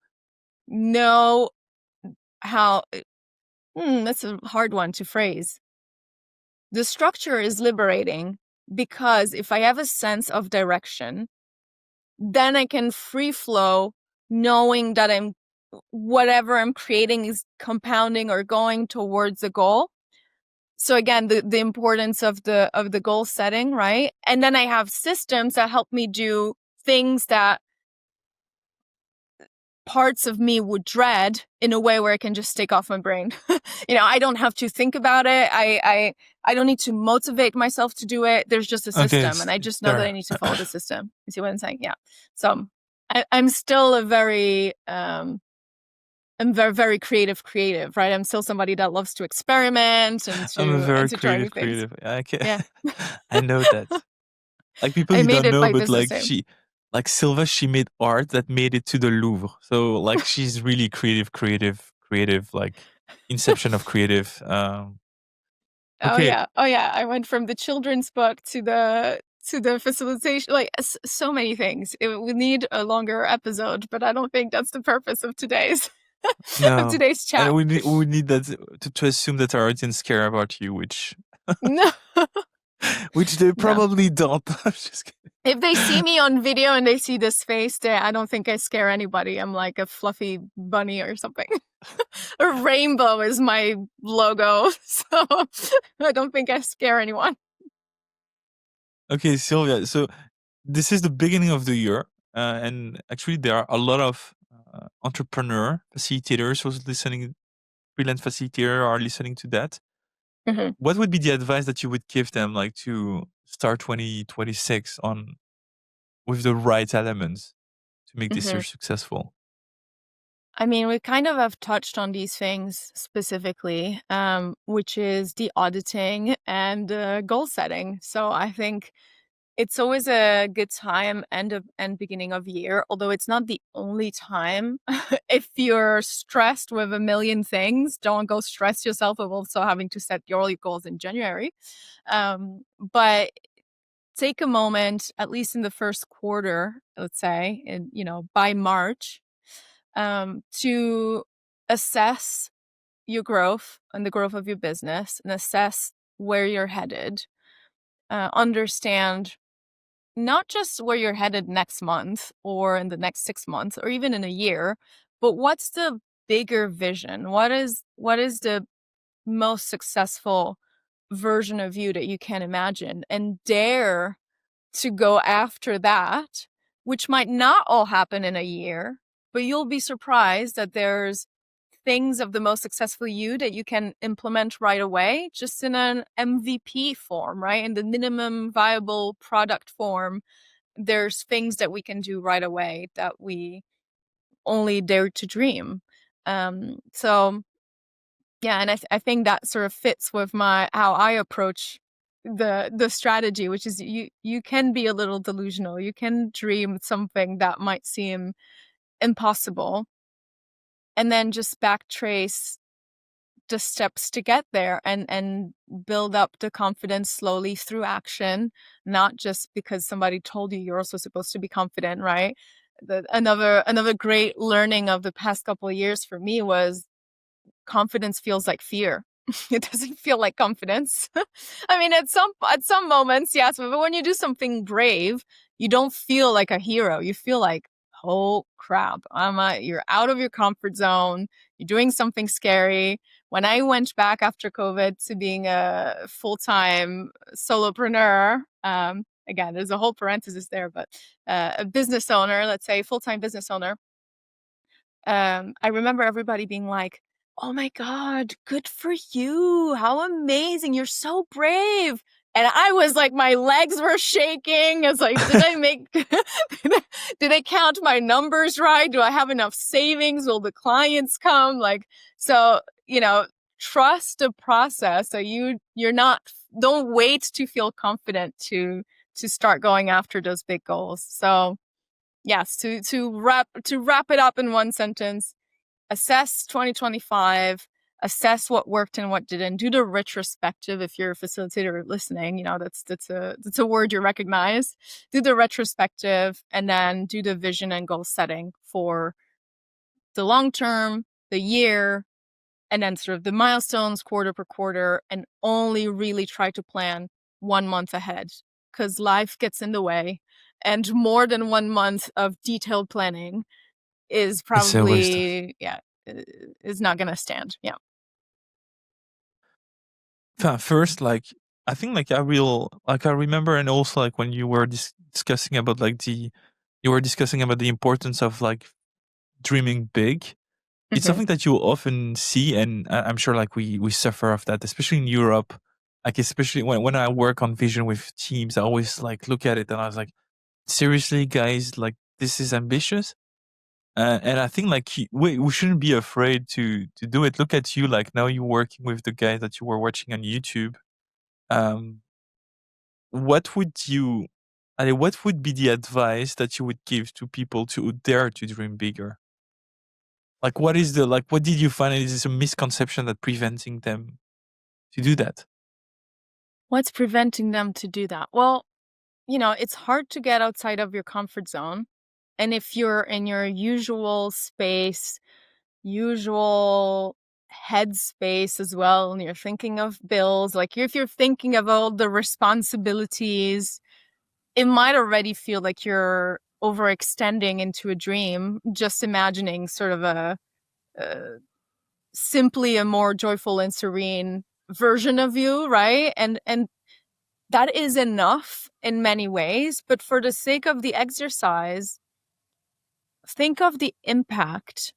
know how. That's a hard one to phrase. The structure is liberating because if I have a sense of direction, then I can free flow, knowing that whatever I'm creating is compounding or going towards a goal. So again, the importance of the goal setting, right? And then I have systems that help me do things that parts of me would dread in a way where I can just take off my brain. I don't have to think about it. I don't need to motivate myself to do it. There's just a system, and I just know that I need to follow the system. You see what I'm saying? Yeah. So I'm still a very I'm very, very creative, right? I'm still somebody that loves to experiment and I'm a very to try new creative. things. I can, Yeah. I know that. Like people I you made don't it know, by but business like same. like Sylvia, she made art that made it to the Louvre. So like she's really creative, like inception of creative. Okay. Oh yeah. I went from the children's book to the facilitation, like so many things. It would need a longer episode, but I don't think that's the purpose of today's No. chat. And we need that to assume that our audience care about you, which No. which they No. probably don't. I'm just kidding. If they see me on video and they see this face, I don't think I scare anybody. I'm like a fluffy bunny or something. A rainbow is my logo, so I don't think I scare anyone. Okay, Sylvia. So this is the beginning of the year, and actually there are a lot of entrepreneur facilitators who's listening, freelance facilitator are listening to that. Mm-hmm. What would be the advice that you would give them, like to start 2026 on with the right elements to make this year successful? I mean, we kind of have touched on these things specifically, which is the auditing and goal setting. So I think it's always a good time and beginning of year, although it's not the only time. If you're stressed with a million things, don't go stress yourself with also having to set your goals in January. But take a moment, at least in the first quarter, let's say, by March, to assess your growth and the growth of your business and assess where you're headed. Understand not just where you're headed next month or in the next 6 months or even in a year, but what's the bigger vision? What is the most successful version of you that you can imagine, and dare to go after that, which might not all happen in a year, but you'll be surprised that there's things of the most successful you that you can implement right away, just in an MVP form, right? In the minimum viable product form, there's things that we can do right away that we only dare to dream. So yeah, and I think that sort of fits with how I approach the strategy, which is you can be a little delusional. You can dream something that might seem impossible, and then just backtrace the steps to get there and build up the confidence slowly through action, not just because somebody told you you're also supposed to be confident, right? Another great learning of the past couple of years for me was confidence feels like fear. It doesn't feel like confidence. I mean, at some moments, yes, but when you do something brave, you don't feel like a hero. You feel like, oh crap, you're out of your comfort zone. You're doing something scary. When I went back after COVID to being a full-time solopreneur, again, there's a whole parenthesis there, but a business owner, let's say full-time business owner, I remember everybody being like, oh my God, good for you. How amazing. You're so brave. And I was like, my legs were shaking. I was like, did I count my numbers right? Do I have enough savings? Will the clients come? So, trust the process. So don't wait to feel confident to start going after those big goals. So yes, to wrap it up in one sentence, assess 2025, assess what worked and what didn't, do the retrospective. If you're a facilitator listening, that's a word you recognize. Do the retrospective, and then do the vision and goal setting for the long term, the year, and then sort of the milestones quarter per quarter, and only really try to plan 1 month ahead, because life gets in the way, and more than 1 month of detailed planning is It's a waste of. probably, is not going to stand. Yeah. First, I think I remember, and also when you were discussing about the importance of dreaming big. It's something that you often see, and I'm sure we suffer of that, especially in Europe. Especially when I work on vision with teams, I always look at it and I was like, seriously, guys, this is ambitious. And I think we shouldn't be afraid to do it. Look at you, now you're working with the guy that you were watching on YouTube. What would be the advice that you would give to people to dare to dream bigger? What did you find is a misconception that preventing them to do that? What's preventing them to do that? Well, it's hard to get outside of your comfort zone. And if you're in your usual space, usual headspace as well, and you're thinking of bills, if you're thinking of all the responsibilities, it might already feel like you're overextending into a dream, just imagining sort of a simply a more joyful and serene version of you, right? And that is enough in many ways, but for the sake of the exercise, think of the impact,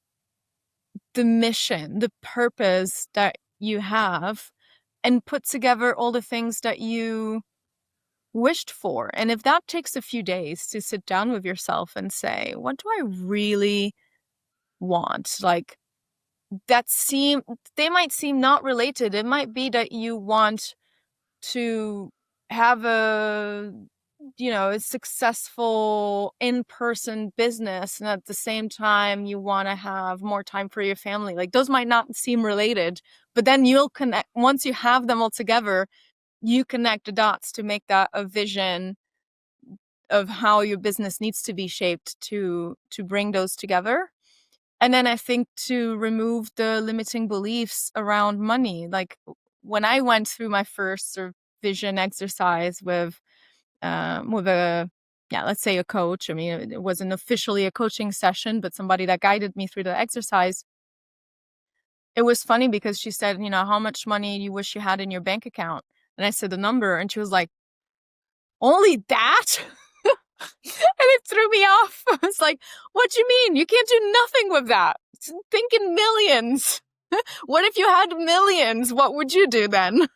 the mission, the purpose that you have, and put together all the things that you wished for. And if that takes a few days to sit down with yourself and say, what do I really want? They might seem not related. It might be that you want to have a successful in-person business, and at the same time you want to have more time for your family. Those might not seem related, but then you'll connect. Once you have them all together, you connect the dots to make that a vision of how your business needs to be shaped to bring those together. And then I think to remove the limiting beliefs around money. When I went through my first sort of vision exercise with let's say a coach. I mean, it wasn't officially a coaching session, but somebody that guided me through the exercise. It was funny because she said, how much money do you wish you had in your bank account? And I said the number, and she was like, only that? And it threw me off. I was like, what do you mean? You can't do nothing with that. Think in millions. What if you had millions? What would you do then?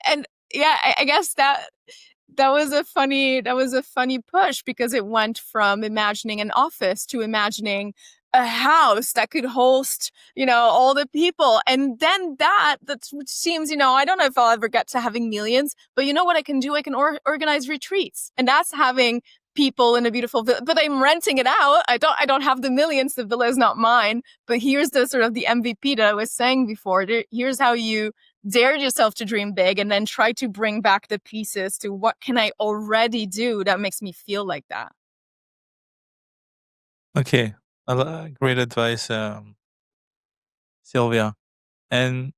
And I guess that was a funny push, because it went from imagining an office to imagining a house that could host, all the people. And then that seems, I don't know if I'll ever get to having millions, but you know what I can do? I can organize retreats. And that's having people in a beautiful villa, but I'm renting it out. I don't have the millions. The villa is not mine. But here's the sort of the MVP that I was saying before. Here's how you dare yourself to dream big and then try to bring back the pieces to what can I already do that makes me feel like that. Okay. Great advice, Sylvia. And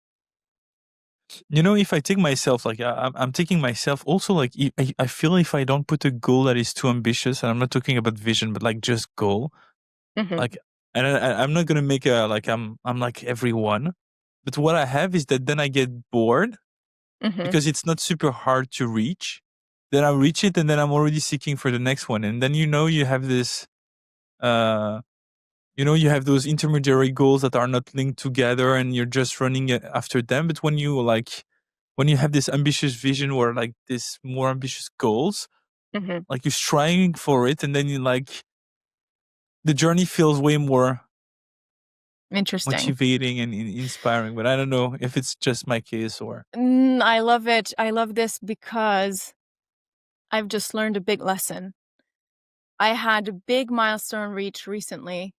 if I take myself, like I'm taking myself also, like I feel if I don't put a goal that is too ambitious, and I'm not talking about vision, but like just goal, like, and I'm not gonna make I'm like everyone, but what I have is that then I get bored because it's not super hard to reach. Then I reach it, and then I'm already seeking for the next one, and then you have this, you have those intermediary goals that are not linked together, and you're just running after them. But when you have this ambitious vision or like this more ambitious goals, like you're striving for it, and then the journey feels way more interesting, motivating and inspiring. But I don't know if it's just my case or. I love it. I love this because I've just learned a big lesson. I had a big milestone reach recently,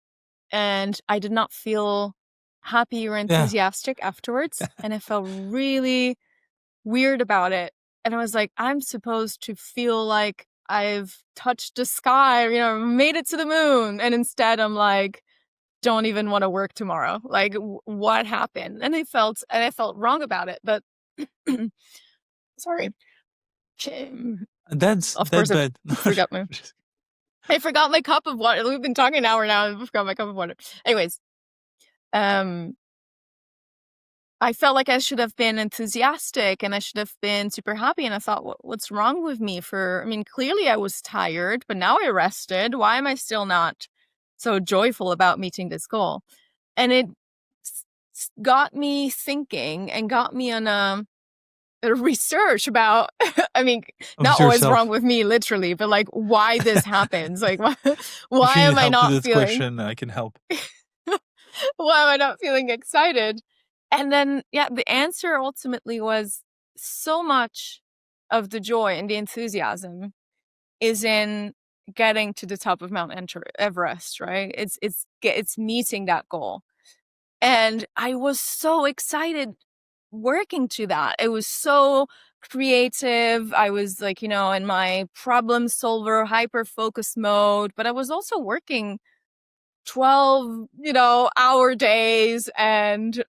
and I did not feel happy or enthusiastic afterwards. And I felt really weird about it. And I was like, I'm supposed to feel like I've touched the sky, made it to the moon. And instead I'm like, don't even want to work tomorrow. Like, what happened? And I felt wrong about it. But sorry. That's of course bad. I forgot my cup of water. We've been talking an hour now and I forgot my cup of water. Anyways, I felt like I should have been enthusiastic and I should have been super happy. And I thought, what's wrong with me? Clearly I was tired, but now I rested. Why am I still not so joyful about meeting this goal? And it got me thinking and got me on a research about, not always wrong with me, literally, but like why this happens. Like, why am I not feeling... question, I can help. Why am I not feeling excited? And then, the answer ultimately was so much of the joy and the enthusiasm is in getting to the top of Mount Everest, right? It's meeting that goal. And I was so excited working to that. It was so creative. I was like, in my problem solver, hyper focus mode, but I was also working 12, hour days. And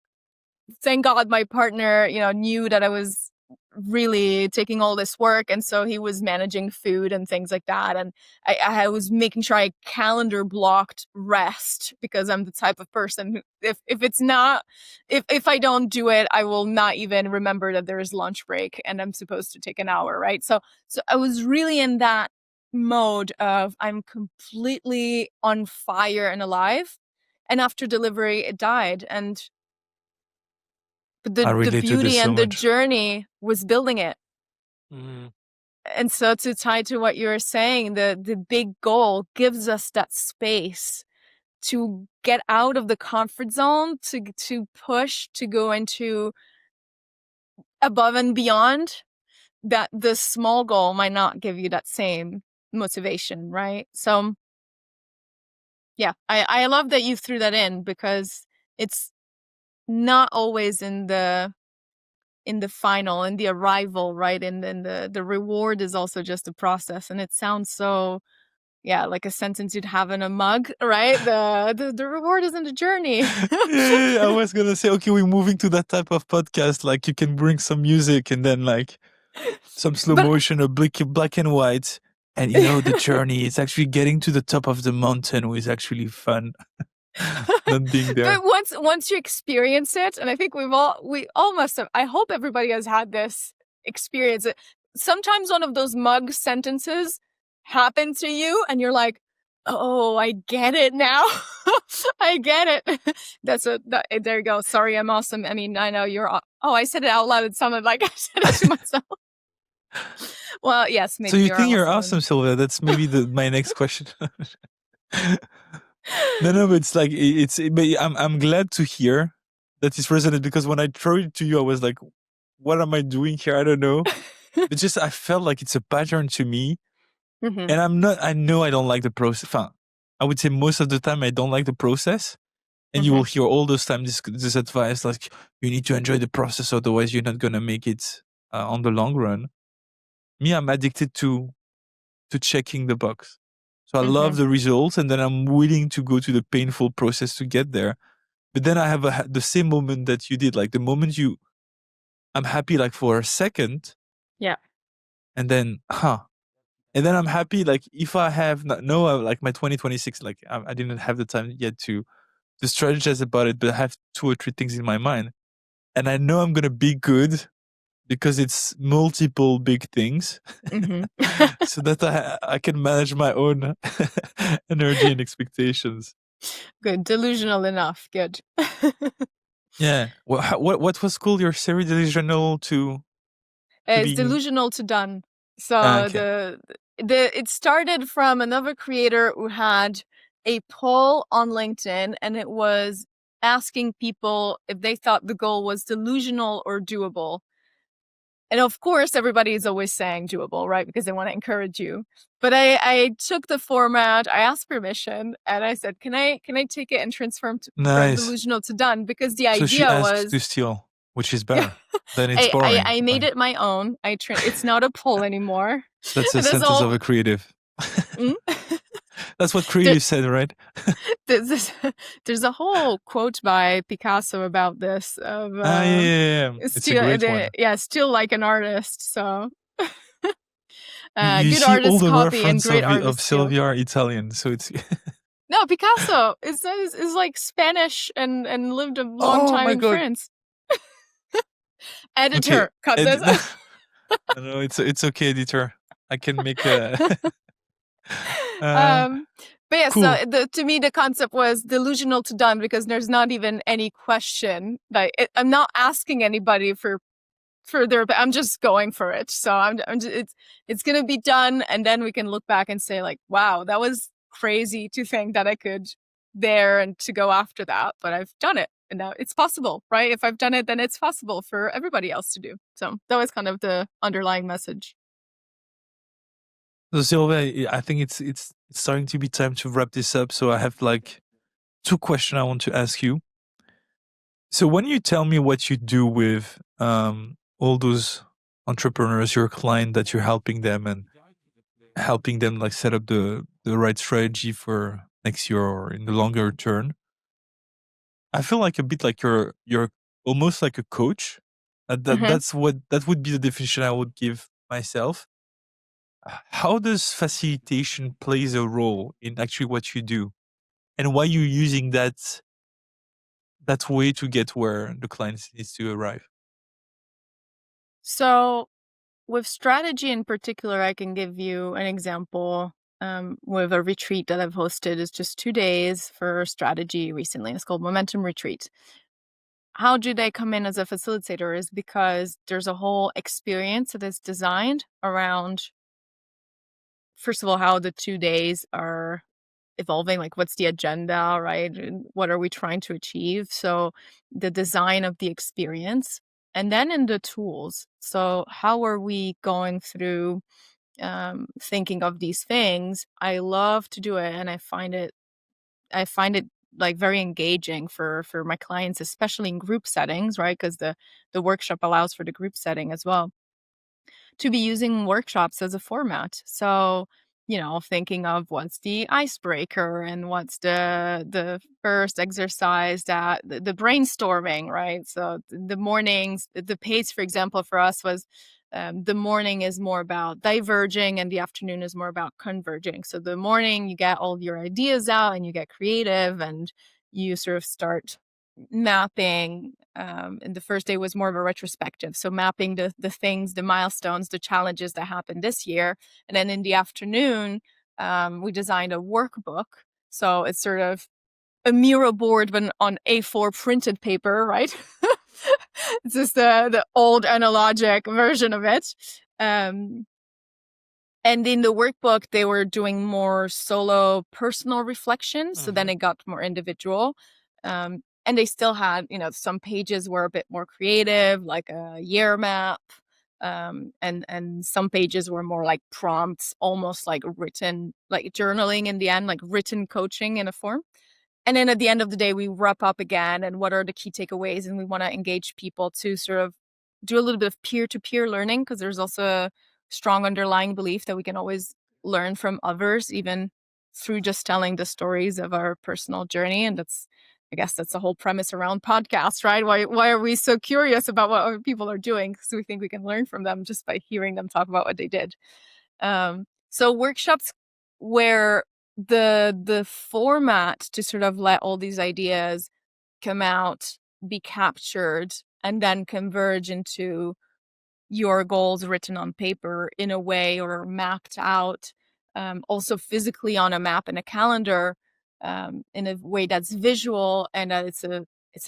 thank God my partner, knew that I was really taking all this work. And so he was managing food and things like that. And I was making sure I calendar blocked rest, because I'm the type of person who, if I don't do it, I will not even remember that there is lunch break and I'm supposed to take an hour, right? So I was really in that mode of I'm completely on fire and alive. And after delivery, it died. But the beauty and the journey was building it. And so to tie to what you were saying, the big goal gives us that space to get out of the comfort zone, to push, to go into above and beyond, that the small goal might not give you that same motivation, right? So I love that you threw that in, because it's not always in the final, in the arrival, right? And then the reward is also just a process. And it sounds so, like a sentence you'd have in a mug, right? The reward isn't a journey. I was gonna say, okay, we're moving to that type of podcast. Like you can bring some music and then like some slow motion or black and white. And the journey is actually getting to the top of the mountain, which is actually fun. Not being there. But once you experience it, and I think we all must have, I hope everybody has had this experience. Sometimes one of those mug sentences happen to you and you're like, oh, I get it now. I get it. There you go. Sorry, I'm awesome. I know you're, I said it out loud. It sounded like I said it to myself. Well, yes, maybe. So you think you're awesome, Sylvia? That's maybe my next question. No, but it's like I'm glad to hear that it's resonant, because when I throw it to you, I was like, what am I doing here? I don't know. But just I felt like it's a pattern to me Mm-hmm. And I know I don't like the process. I would say most of the time I don't like the process. And you Mm-hmm. will hear all those times this advice, like you need to enjoy the process, otherwise you're not going to make it on the long run. Me, I'm addicted to checking the box. So I Mm-hmm. love the results, and then I'm willing to go to the painful process to get there. But then I have the same moment that you did, like the moment I'm happy like for a second, Yeah. and then and then I'm happy like if I have like my 2026, like I didn't have the time yet to strategize about it, but I have 2 or 3 things in my mind, and I know I'm gonna be good because it's multiple big things, Mm-hmm. so that I can manage my own energy and expectations. Good. Delusional enough. Good. Yeah. What was called your series, delusional to It's be? delusional to done. So Okay. it started from another creator who had a poll on LinkedIn, and it was asking people if they thought the goal was delusional or doable. And of course, everybody is always saying doable, right? Because they want to encourage you. But I took the format, I asked permission, and I said, can I take it and transform from Nice. delusional to done? Because the So she idea asked to was, steal, which is yeah, better. Then it's boring. I made Like, it my own. It's not a poll anymore. that's a There's sentence of all a creative. mm? That's what there, creative said, right? there's, there's a whole quote by Picasso about this of Yeah, yeah, yeah. It's a great one. still like an artist. So You good see all artists the copy and reference great of artists steal. Sylvia are Italian, so it's No, Picasso is like Spanish and lived a long oh time my in god. France. Okay, Editor, cut and this. no, it's okay, editor. I can make a uh, um, but yeah, so cool. to me the concept was delusional to done because there's not even any question. Like I'm not asking anybody for their. I'm just going for it. So I'm just, it's gonna be done, and then we can look back and say like, wow, that was crazy to think that I could there and to go after that, but I've done it. And now it's possible, right? If I've done it, then it's possible for everybody else to do. So that was kind of the underlying message. So Sylvia, I think it's starting to be time to wrap this up. So I have like 2 questions I want to ask you. So when you tell me what you do with all those entrepreneurs, your client that you're helping them and helping them like set up the right strategy for next year or in the longer term, I feel like a bit like you're almost like a coach. Mm-hmm. That would be the definition I would give myself. How does facilitation plays a role in actually what you do, and why you're using that way to get where the client needs to arrive? So with strategy in particular, I can give you an example. With a retreat that I've hosted is just 2 days for strategy recently. It's called Momentum Retreat. How do they come in as a facilitator is because there's a whole experience that is designed around, first of all, how the 2 days are evolving, like what's the agenda, right? And what are we trying to achieve? So the design of the experience and then in the tools. So how are we going through thinking of these things? I love to do it and I find it like very engaging for my clients, especially in group settings, right? Because the workshop allows for the group setting as well, to be using workshops as a format. So, thinking of what's the icebreaker and what's the first exercise, that the brainstorming, right? So the mornings, the pace, for example, for us was the morning is more about diverging and the afternoon is more about converging. So the morning you get all your ideas out and you get creative and you sort of start mapping, and the first day was more of a retrospective, so mapping the things, the milestones, the challenges that happened this year. And then in the afternoon, we designed a workbook, so it's sort of a mural board but on A4 printed paper, right? It's just the old analogic version of it. And in the workbook they were doing more solo personal reflections, so then it got more individual. And they still had, some pages were a bit more creative, like a year map, And some pages were more like prompts, almost like written, like journaling in the end, like written coaching in a form. And then at the end of the day, we wrap up again and what are the key takeaways, and we want to engage people to sort of do a little bit of peer-to-peer learning, because there's also a strong underlying belief that we can always learn from others, even through just telling the stories of our personal journey. And I guess that's the whole premise around podcasts, right? Why are we so curious about what other people are doing? Because we think we can learn from them just by hearing them talk about what they did. So workshops where the format to sort of let all these ideas come out, be captured, and then converge into your goals written on paper in a way, or mapped out, also physically on a map and a calendar, in a way that's visual, and that it's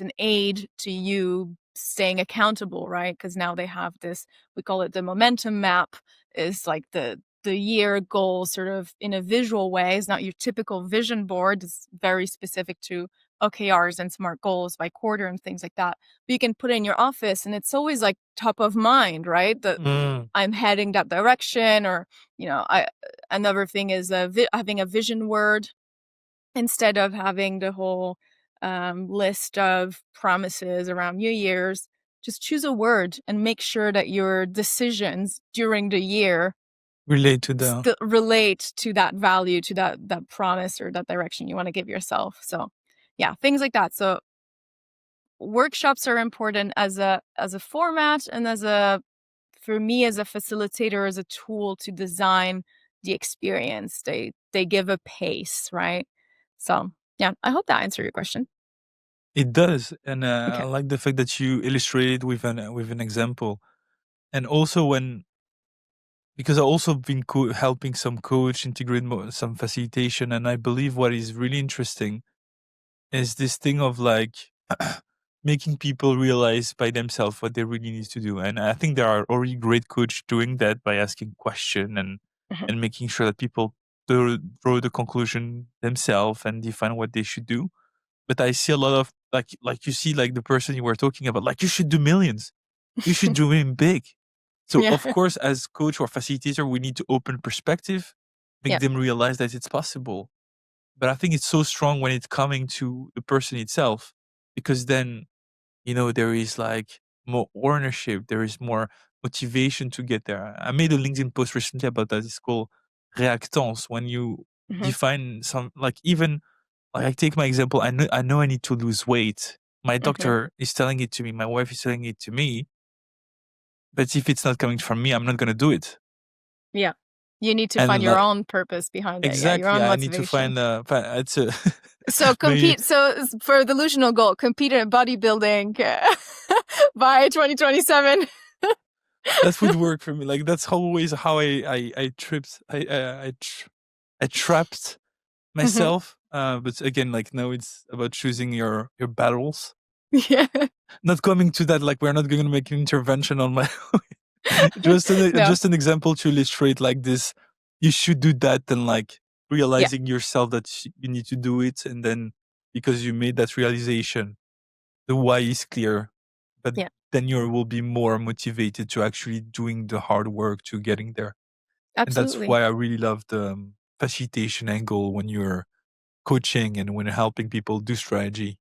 an aid to you staying accountable, right? Because now they have this, we call it the momentum map, is like the year goal sort of in a visual way. It's not your typical vision board. It's very specific to OKRs and SMART goals by quarter and things like that. But you can put it in your office, and it's always like top of mind, right? That I'm heading that direction. Or, another thing is having a vision word instead of having the whole list of promises around New Year's. Just choose a word and make sure that your decisions during the year relate to the relate to that value, to that promise or that direction you want to give yourself. So yeah, things like that. So workshops are important as a format, and for me as a facilitator, as a tool to design the experience. They give a pace, right? So yeah, I hope that answered your question. It does, and Okay. I like the fact that you illustrated with an example, and also because I also been helping some coach integrate some facilitation, and I believe what is really interesting is this thing of like making people realize by themselves what they really need to do, and I think there are already great coach doing that by asking question Mhm. and making sure that people draw the conclusion themselves and define what they should do. But I see a lot of like you see like the person you were talking about, like you should do millions, you should dream big. So Yeah. of course, as coach or facilitator, we need to open perspective, make Yeah. them realize that it's possible. But I think it's so strong when it's coming to the person itself, because then there is like more ownership, there is more motivation to get there. I made a LinkedIn post recently about that. It's called reactance. When you Mhm. define some, like even like I take my example, I know I need to lose weight. My Mhm. doctor is telling it to me, my wife is telling it to me, but if it's not coming from me, I'm not gonna do it. Yeah. You need to find And your like own purpose behind it. Yeah, your exactly, own I need to motivation. find it's a So maybe compete. So for delusional goal, compete in bodybuilding by 2027. that would work for me. Like that's always how I tripped I trapped Mhm. myself. But again, like no, it's about choosing your battles. Yeah. Not coming to that, like we're not going to make an intervention on my No. just an example to illustrate like this. You should do that, and like Yeah. realizing yourself that you need to do it, and then because you made that realization, the why is clear, but Yeah. then you will be more motivated to actually doing the hard work to getting there. And that's Absolutely. why I really love the facilitation angle when you're coaching and when you're helping people do strategy.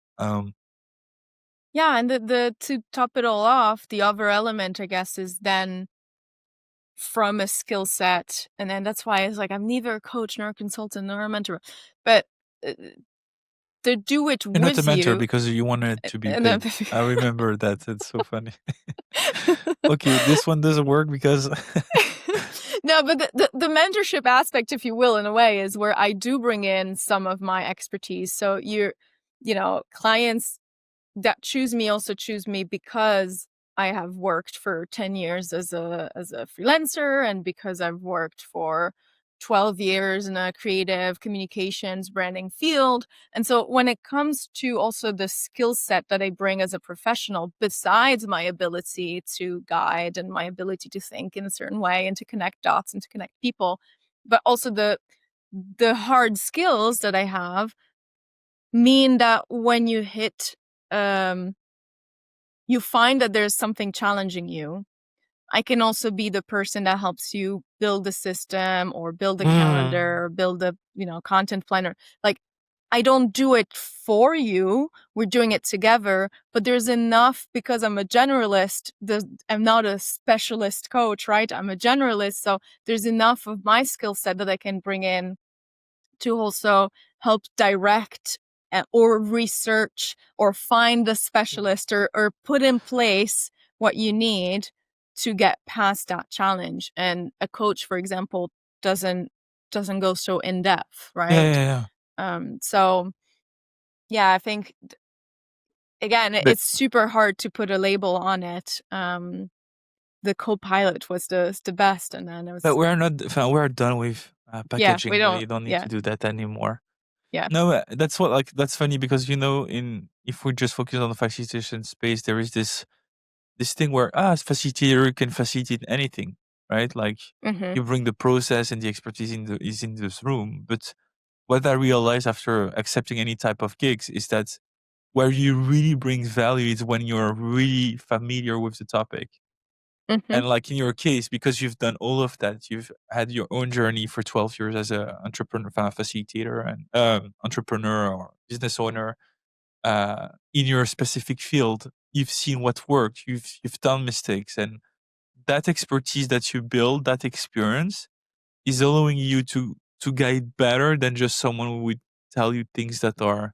Yeah, and the to top it all off, the other element, I guess, is then from a skill set, and then that's why it's like I'm neither a coach nor a consultant nor a mentor, but uh, to do it You're not a with mentor you, because you wanted it to be and then paid. I remember that. It's so funny. Okay, this one doesn't work because no, but the mentorship aspect, if you will, in a way, is where I do bring in some of my expertise. So clients that choose me also choose me because I have worked for 10 years as a freelancer, and because I've worked for 12 years in a creative communications branding field. And so when it comes to also the skill set that I bring as a professional, besides my ability to guide and my ability to think in a certain way and to connect dots and to connect people, but also the hard skills that I have mean that when you hit you find that there's something challenging you, I can also be the person that helps you build a system or build a calendar or build a, content planner. Like, I don't do it for you. We're doing it together, but there's enough because I'm a generalist. I'm not a specialist coach, right? I'm a generalist. So there's enough of my skill set that I can bring in to also help direct or research or find the specialist or put in place what you need to get past that challenge. And a coach, for example, doesn't go so in depth, right? Yeah. So yeah, I think again, But it's super hard to put a label on it. The copilot was the best, and then it was we're done with we packaging. don't You don't need to do that anymore. yeah. No, that's funny because if we just focus on the facilitation space, there is this thing where as facilitator can facilitate anything, right? Like Mm-hmm. you bring the process and the expertise is in this room. But what I realized after accepting any type of gigs is that where you really bring value is when you're really familiar with the topic. Mm-hmm. And like in your case, because you've done all of that, you've had your own journey for 12 years as an entrepreneur, facilitator, and entrepreneur or business owner in your specific field. You've seen what worked. You've done mistakes, and that expertise that you build, that experience, is allowing you to guide better than just someone who would tell you things that are.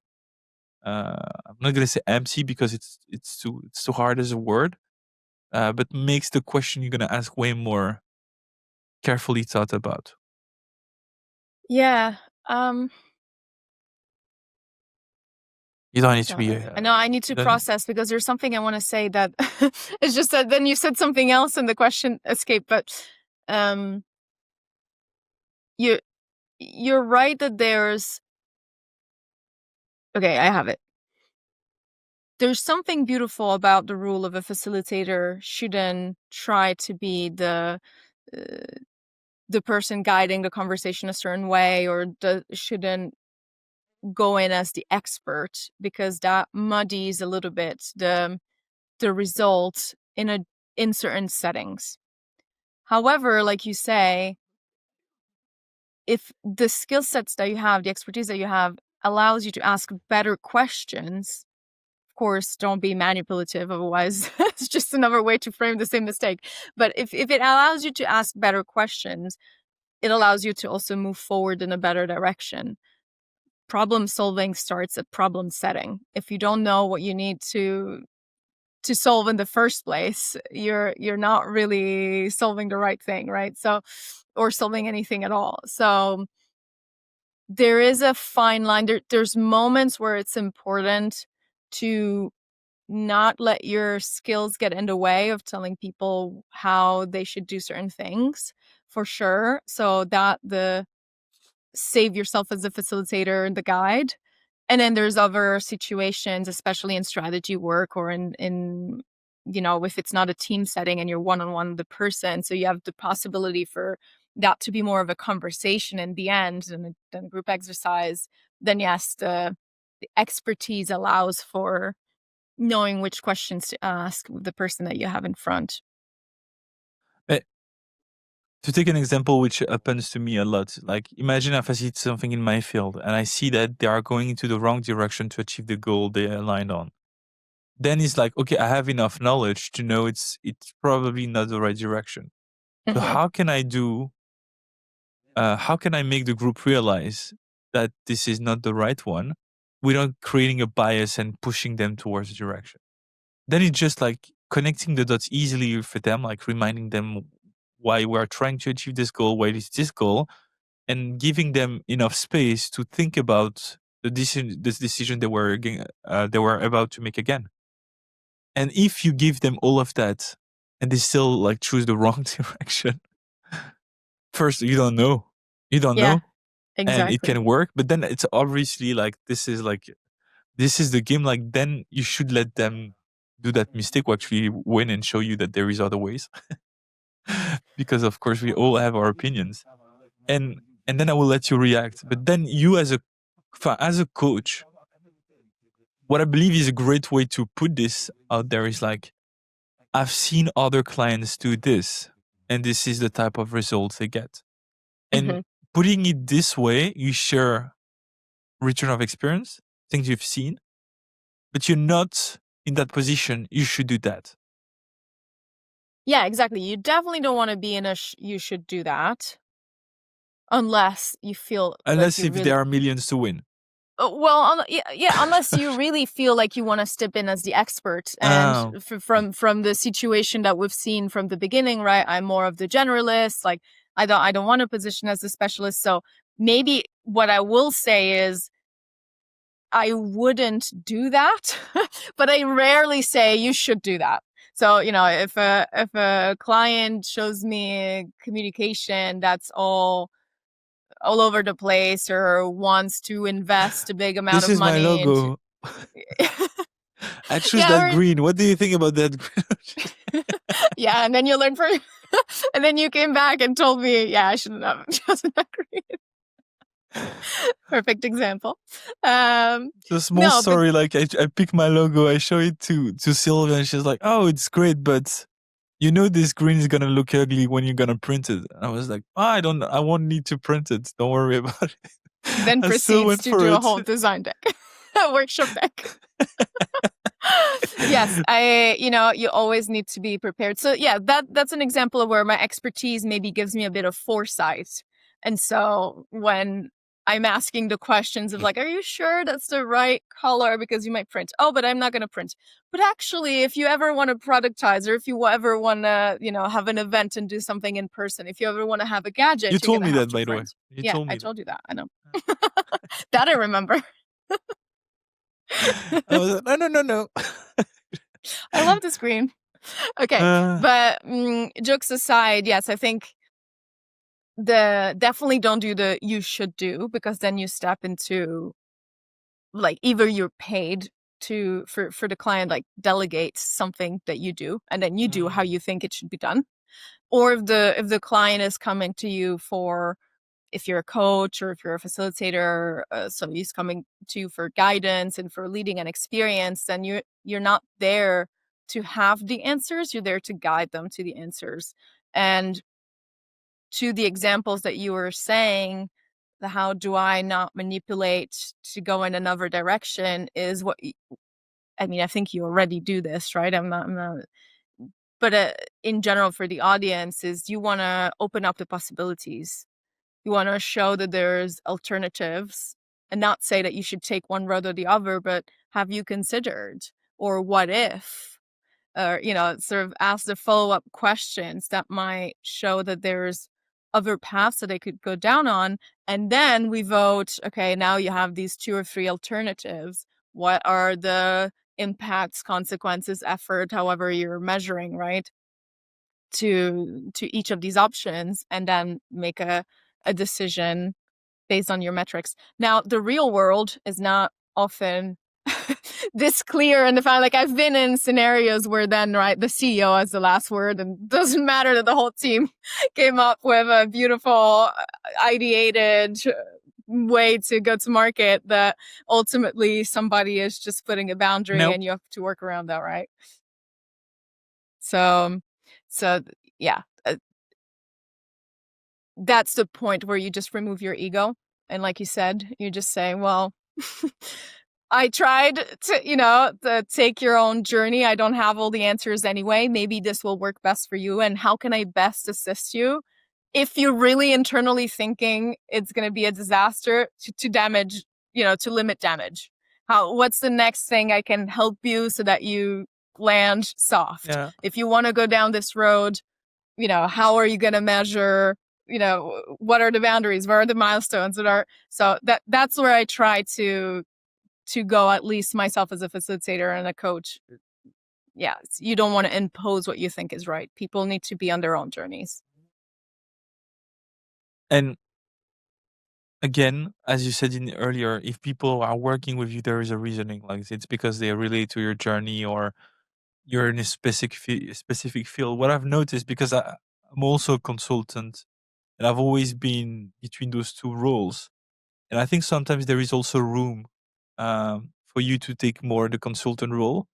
I'm not gonna say empty because it's too hard as a word, but makes the question you're gonna ask way more carefully thought about. Yeah. You don't need to be. Sorry. I know I need to you don't- process because there's something I want to say that it's just that then you said something else and the question escaped. But you you're right that there's okay, I have it. There's something beautiful about the rule of a facilitator shouldn't try to be the person guiding the conversation a certain way or shouldn't go in as the expert because that muddies a little bit the result in certain settings. However, like you say, if the skill sets that you have, the expertise that you have allows you to ask better questions, of course, don't be manipulative. Otherwise, it's just another way to frame the same mistake. But if it allows you to ask better questions, it allows you to also move forward in a better direction. Problem solving starts at problem setting. If you don't know what you need to solve in the first place, you're not really solving the right thing, right? So, or solving anything at all. So there is a fine line. There's moments where it's important to not let your skills get in the way of telling people how they should do certain things, for sure. So that the save yourself as a facilitator and the guide. And then there's other situations, especially in strategy work or in if it's not a team setting and you're one-on-one with the person. So you have the possibility for that to be more of a conversation in the end than a group exercise. Then yes, the expertise allows for knowing which questions to ask the person that you have in front. To take an example which happens to me a lot, like imagine I facilitate something in my field and I see that they are going into the wrong direction to achieve the goal they aligned on. Then it's like, okay, I have enough knowledge to know it's probably not the right direction. So how can I make the group realize that this is not the right one without creating a bias and pushing them towards the direction? Then it's just like connecting the dots easily for them, like reminding them why we're trying to achieve this goal, why is this goal, and giving them enough space to think about this decision they were about to make again. And if you give them all of that and they still like choose the wrong direction, first you don't know. Yeah, And it exactly. can work, but then it's obviously like this is the game. Like then you should let them do that mistake, or actually win and show you that there is other ways. Because of course we all have our opinions, and then I will let you react. But then you as a coach, what I believe is a great way to put this out there is like, I've seen other clients do this, and this is the type of results they get. And putting it this way, you share return of experience, things you've seen, but you're not in that position. You should do that. Yeah, exactly. You definitely don't want to be in a you should do that unless you feel Unless like you if really there are millions to win. well, yeah, unless you really feel like you want to step in as the expert. And from the situation that we've seen from the beginning, right? I'm more of the generalist. Like I don't want a position as a specialist. So maybe what I will say is I wouldn't do that, but I rarely say you should do that. So, you know, if a client shows me communication that's all over the place or wants to invest a big amount This of is my money into logo. I choose that green. What do you think about that? Yeah, and then you learn from and then you came back and told me, yeah, I shouldn't have chosen that green. Perfect example. It's a small story. Like I pick my logo, I show it to Sylvia, and she's like, "Oh, it's great, but you know this green is gonna look ugly when you're gonna print it." And I was like, "Oh, I won't need to print it. Don't worry about it." Then proceeds to do a whole design deck, a workshop deck. Yes, you always need to be prepared. So yeah, that's an example of where my expertise maybe gives me a bit of foresight. And so when I'm asking the questions of like, are you sure that's the right color? Because you might print. Oh, but I'm not going to print. But actually, if you ever want to productize or if you ever want to, have an event and do something in person, if you ever want to have a gadget, you told me that, by the way. I told you that. I know. That I remember. I was like, no. I love the screen. Okay, but jokes aside, yes, I think definitely don't do the you should do, because then you step into like either you're paid for the client, like delegate something that you do and then you do how you think it should be done, or if the client is coming to you for, if you're a coach or if you're a facilitator, somebody's coming to you for guidance and for leading an experience, then you're not there to have the answers, you're there to guide them to the answers. And to the examples that you were saying, the how do I not manipulate to go in another direction is what, I think you already do this, right? I'm not, but in general for the audience is you want to open up the possibilities. You want to show that there's alternatives and not say that you should take one road or the other, but have you considered, or what if, or, sort of ask the follow-up questions that might show that there's other paths that they could go down on. And then we vote, okay, now you have these 2 or 3 alternatives. What are the impacts, consequences, effort, however you're measuring, right? To each of these options, and then make a decision based on your metrics. Now, the real world is not often this clear, and the fact, like, I've been in scenarios where then, right, the CEO has the last word, and it doesn't matter that the whole team came up with a beautiful ideated way to go to market, that ultimately somebody is just putting a boundary and you have to work around that, right? So yeah, that's the point where you just remove your ego. And like you said, you just say, well, I tried to take your own journey. I don't have all the answers anyway. Maybe this will work best for you. And how can I best assist you? If you're really internally thinking it's going to be a disaster, to damage, to limit damage. What's the next thing I can help you so that you land soft? Yeah. If you want to go down this road, how are you going to measure, what are the boundaries? What are the milestones that are? So that's where I try to go, at least myself as a facilitator and a coach. Yeah. You don't want to impose what you think is right. People need to be on their own journeys. And again, as you said earlier, if people are working with you, there is a reasoning. Like it's because they relate to your journey, or you're in a specific field. What I've noticed, because I'm also a consultant, and I've always been between those two roles, and I think sometimes there is also room for you to take more the consultant role,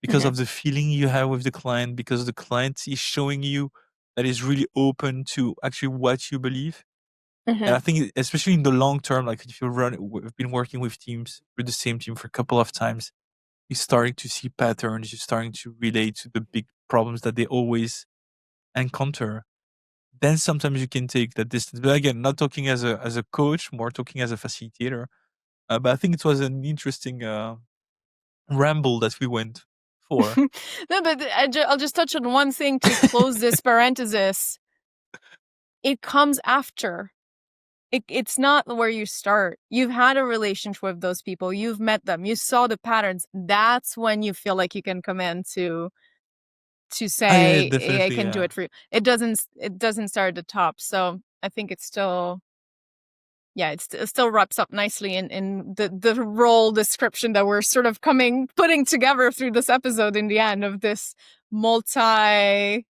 because of the feeling you have with the client, because the client is showing you that is really open to actually what you believe. And I think, especially in the long term, like if you've been working with teams, with the same team for a couple of times, you're starting to see patterns, you're starting to relate to the big problems that they always encounter. Then sometimes you can take that distance. But again, not talking as a coach, more talking as a facilitator. But I think it was an interesting ramble that we went for. No, but I'll just touch on one thing to close this parenthesis. It comes after. It's not where you start. You've had a relationship with those people. You've met them. You saw the patterns. That's when you feel like you can come in to say, Yeah, hey, I definitely. can do it for you. It doesn't start at the top. So I think it's still, it still wraps up nicely in the role description that we're sort of putting together through this episode in the end of this multi,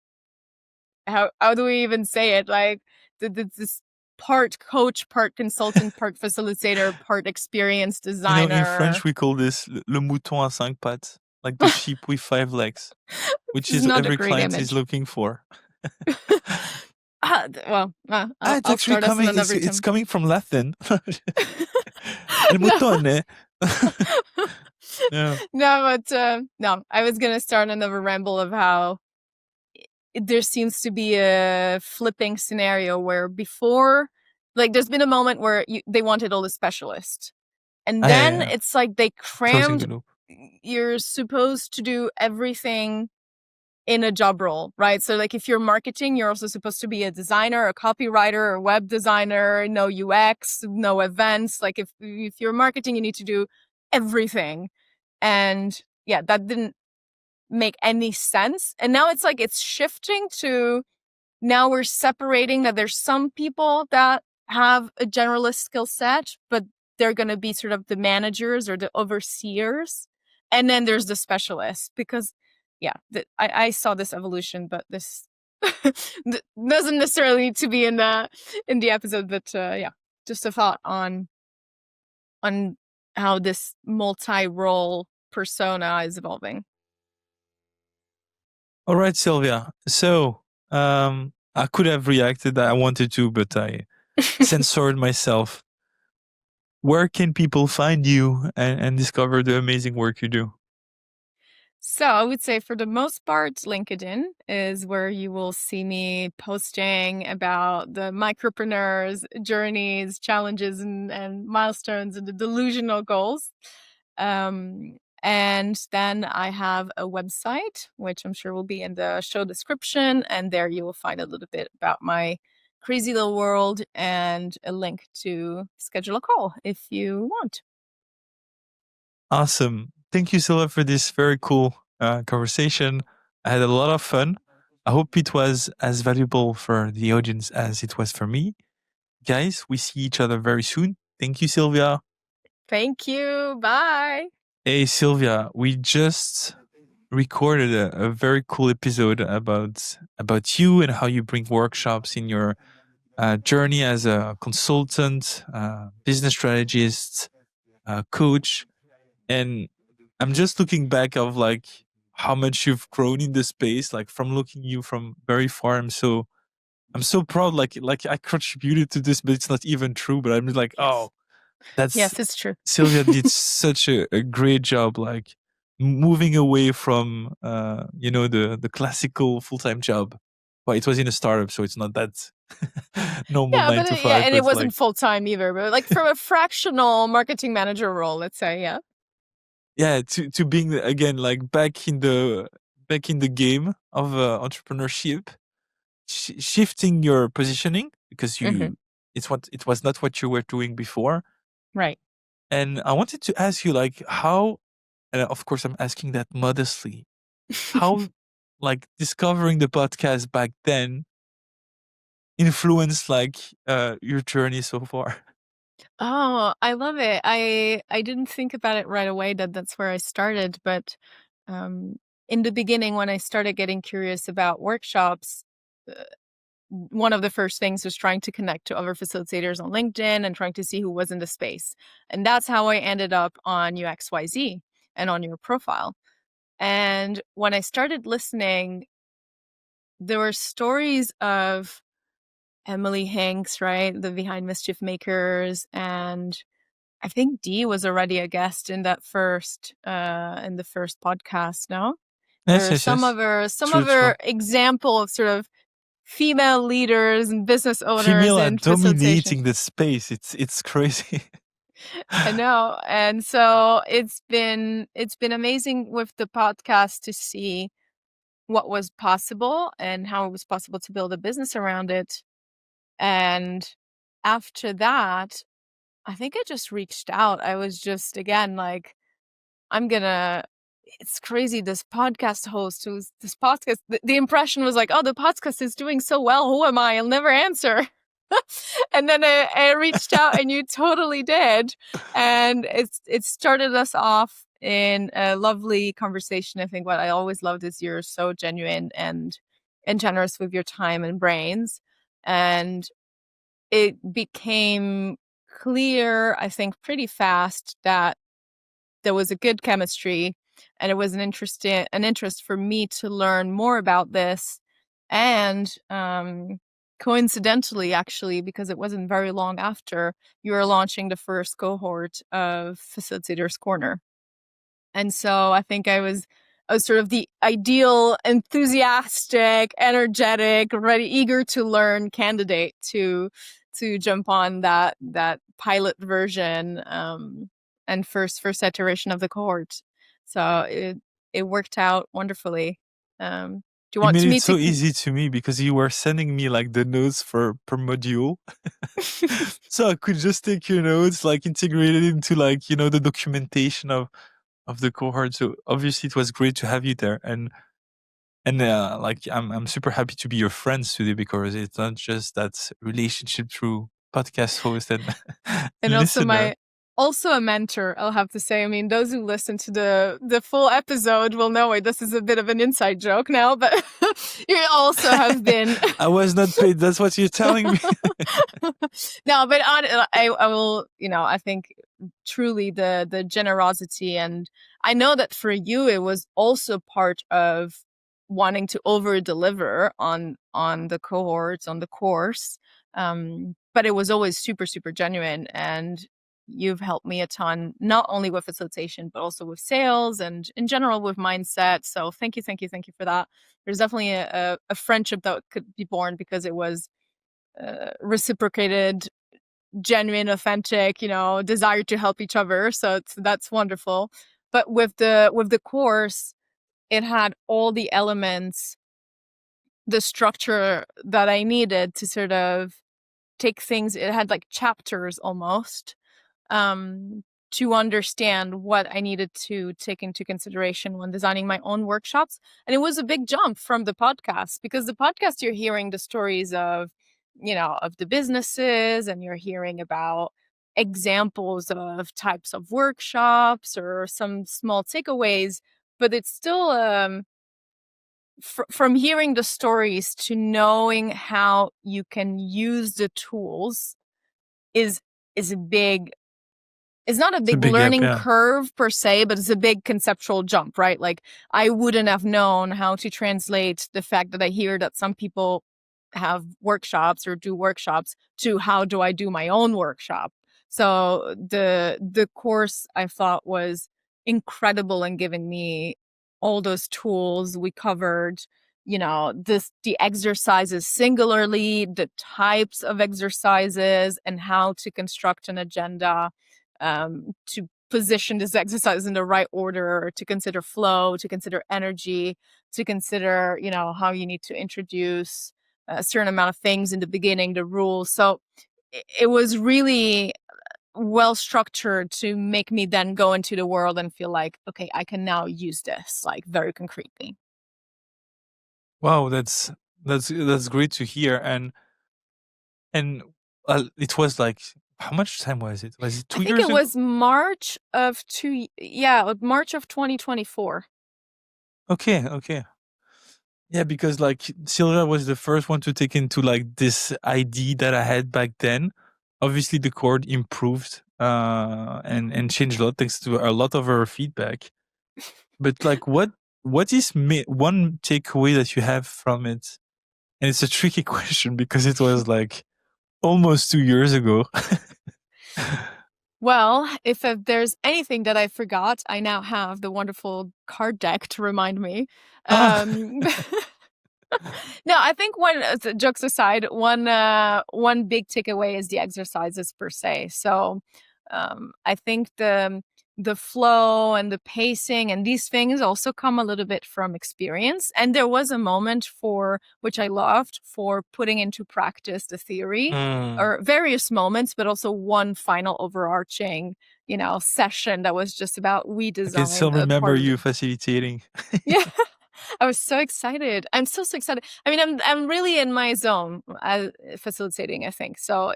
how do we even say it? Like this part coach, part consultant, part facilitator, part experienced designer. In French, we call this le mouton à cinq pattes, like the sheep with 5 legs, which is not every client is looking for. I'll It's actually start us coming. another It's time. coming from Latin. El mutone. Yeah. No, but no, I was gonna start another ramble of how there seems to be a flipping scenario where before, like, there's been a moment where they wanted all the specialists, and then Yeah. it's like they Closing the crammed. loop. You're supposed to do everything in a job role, right? So like if you're marketing, you're also supposed to be a designer, a copywriter, a web designer, no UX, no events. Like if you're marketing, you need to do everything. And yeah, that didn't make any sense. And now it's like it's shifting to, now we're separating that there's some people that have a generalist skill set, but they're going to be sort of the managers or the overseers. And then there's the specialists, because I saw this evolution, but this doesn't necessarily need to be in the episode. But just a thought on how this multi-role persona is evolving. All right, Sylvia. So I could have reacted. I wanted to, but I censored myself. Where can people find you and discover the amazing work you do? So I would say for the most part, LinkedIn is where you will see me posting about the micropreneurs' journeys, challenges, and milestones and the delusional goals. And then I have a website, which I'm sure will be in the show description. And there you will find a little bit about my crazy little world and a link to schedule a call if you want. Awesome. Thank you, Sylvia, for this very cool conversation. I had a lot of fun. I hope it was as valuable for the audience as it was for me. Guys, we see each other very soon. Thank you, Sylvia. Thank you. Bye. Hey, Sylvia, we just recorded a very cool episode about you and how you bring workshops in your journey as a consultant, business strategist, coach. And I'm just looking back of like how much you've grown in the space, like from looking you from very far. I'm so proud. Like I contributed to this, but it's not even true. But I'm like, oh, Yes, it's true. Sylvia did such a great job, like moving away from the classical full-time job. Well, it was in a startup, so it's not that normal 9 to 5. And but it wasn't like, full-time either, but like from a fractional marketing manager role, let's say, to being again like back in the game of entrepreneurship, shifting your positioning because it was not what you were doing before. Right. And I wanted to ask you, like, how, and of course I'm asking that modestly, how like discovering the podcast back then influenced like your journey so far? Oh, I love it. I didn't think about it right away that that's where I started, but in the beginning when I started getting curious about workshops, one of the first things was trying to connect to other facilitators on LinkedIn and trying to see who was in the space. And that's how I ended up on UXYZ and on your profile. And when I started listening, there were stories of Emily Hanks, right? The Behind Mischief Makers. And I think Dee was already a guest in that in the first podcast, no? There Yes, are yes, yes. some True, of true. her example of sort of female leaders and business owners Female are in facilitation. dominating the space. It's crazy. I know. And so it's been amazing with the podcast to see what was possible and how it was possible to build a business around it. And after that, I think I just reached out. I was just, again, like, it's crazy. This podcast host the impression was like, oh, the podcast is doing so well. Who am I? I'll never answer. And then I reached out and you totally did. And it started us off in a lovely conversation. I think what I always loved is you're so genuine and generous with your time and brains. And it became clear, I think, pretty fast that there was a good chemistry and it was an interest for me to learn more about this. And coincidentally, actually, because it wasn't very long after, you were launching the first cohort of Facilitator's Corner. And so I think I was sort of the ideal, enthusiastic, energetic, ready, eager to learn candidate to jump on that pilot version and first iteration of the cohort. So it worked out wonderfully. Do you You want made me it so to? easy to me because you were sending me like the notes per module. So I could just take your notes, like integrate it into like, the documentation of the cohort. So obviously it was great to have you there. And like I'm super happy to be your friend today because it's not just that relationship through podcast host and And listener. also a mentor, I'll have to say. I mean, those who listen to the full episode will know it. This is a bit of an inside joke now, but you also have been. I was not paid. That's what you're telling me. No, but I will, I think truly the generosity, and I know that for you it was also part of wanting to over deliver on the cohorts, on the course. But it was always super, super genuine. And you've helped me a ton, not only with facilitation, but also with sales and in general with mindset. So thank you for that. There's definitely a friendship that could be born because it was reciprocated, genuine, authentic, desire to help each other. So that's wonderful. But with the course, it had all the elements, the structure that I needed to sort of take things. It had like chapters almost, to understand what I needed to take into consideration when designing my own workshops. And it was a big jump from the podcast, because the podcast, you're hearing the stories of, of the businesses, and you're hearing about examples of types of workshops or some small takeaways, but it's still from hearing the stories to knowing how you can use the tools is a big, it's not a It's a big big gap, learning yeah. curve per se, but it's a big conceptual jump, right? Like, I wouldn't have known how to translate the fact that I hear that some people have workshops or do workshops to how do I do my own workshop. So the course, I thought, was incredible in giving me all those tools. We covered, the exercises singularly, the types of exercises, and how to construct an agenda, to position this exercise in the right order, to consider flow, to consider energy, to consider, how you need to introduce a certain amount of things in the beginning, the rules. So it was really well structured to make me then go into the world and feel like, okay, I can now use this like very concretely. Wow, that's great to hear. And it was like, how much time was it? Was it I 2 think years it ago? was March of 2024. Okay, okay. Yeah, because like Sylvia was the first one to take into like this idea that I had back then. Obviously the chord improved and changed a lot thanks to a lot of her feedback. But like what what is one takeaway that you have from it? And it's a tricky question because it was like almost 2 years ago. Well, if there's anything that I forgot, I now have the wonderful card deck to remind me. Ah, No, I think jokes aside, one big takeaway is the exercises per se. So, I think the flow and the pacing and these things also come a little bit from experience. And there was a moment for which I loved for putting into practice the theory, mm. or various moments, but also one final overarching, session that was just about we I can design still a remember part of the you facilitating. yeah. I was so excited. I'm still so excited. I mean, I'm really in my zone facilitating, I think. So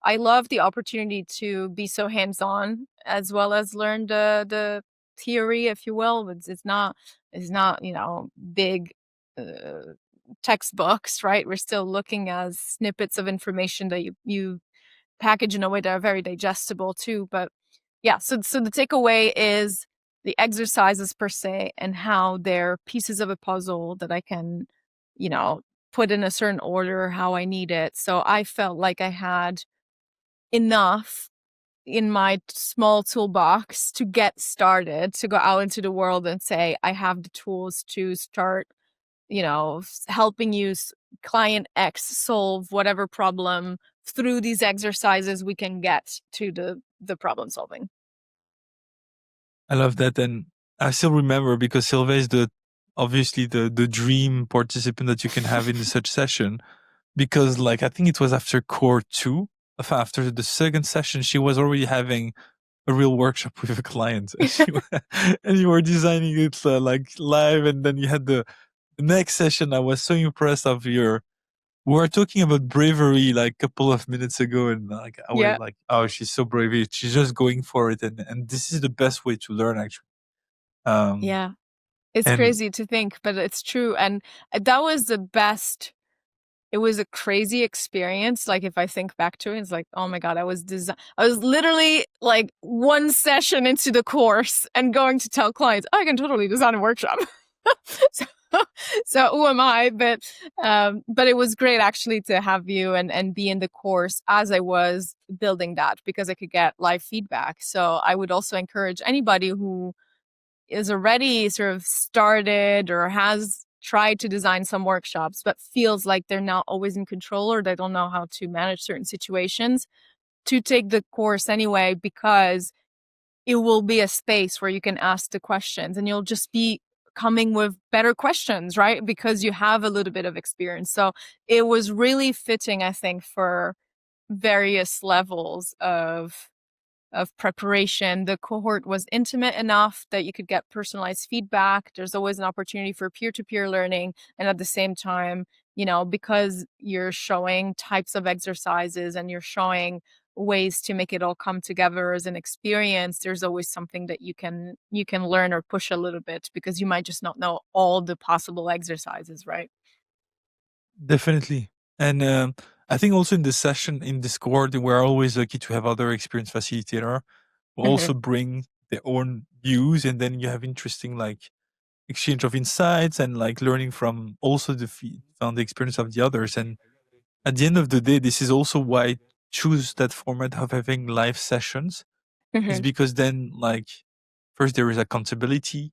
I love the opportunity to be so hands-on as well as learn the theory, if you will. It's not, big uh, textbooks, right? We're still looking at snippets of information that you package in a way that are very digestible too. But yeah, so the takeaway is the exercises per se and how they're pieces of a puzzle that I can, put in a certain order how I need it. So I felt like I had enough in my small toolbox to get started, to go out into the world and say, I have the tools to start, helping you client X solve whatever problem through these exercises we can get to the problem solving. I love that. And I still remember because Sylvia is obviously the dream participant that you can have in such session. Because like, I think it was after core 2, after the second session, she was already having a real workshop with a client and and you were designing it like live. And then you had the next session. I was so impressed of we were talking about bravery like a couple of minutes ago, and like I was Yeah. like, oh, she's so brave. She's just going for it, and this is the best way to learn, actually. Um, Yeah. It's and crazy to think, but it's true. And that was the best. It was a crazy experience. Like if I think back to it, it's like, oh my God, I was literally like one session into the course and going to tell clients, I can totally design a workshop. so, so who am I? But it was great actually to have you and be in the course as I was building that because I could get live feedback. So I would also encourage anybody who is already sort of started or has tried to design some workshops, but feels like they're not always in control or they don't know how to manage certain situations, to take the course anyway, because it will be a space where you can ask the questions and you'll just be coming with better questions, right? Because you have a little bit of experience. So it was really fitting, I think, for various levels of preparation. The cohort was intimate enough that you could get personalized feedback. There's always an opportunity for peer-to-peer learning. And at the same time, because you're showing types of exercises and you're showing ways to make it all come together as an experience, there's always something that you can learn or push a little bit because you might just not know all the possible exercises, right? definitely. And I think also in this session in Discord, we're always lucky to have other experienced facilitator who Hmm. also bring their own views, and then you have interesting like exchange of insights and like learning from also from the experience of the others. And at the end of the day, this is also why I choose that format of having live sessions, is Hmm. because then like first there is accountability,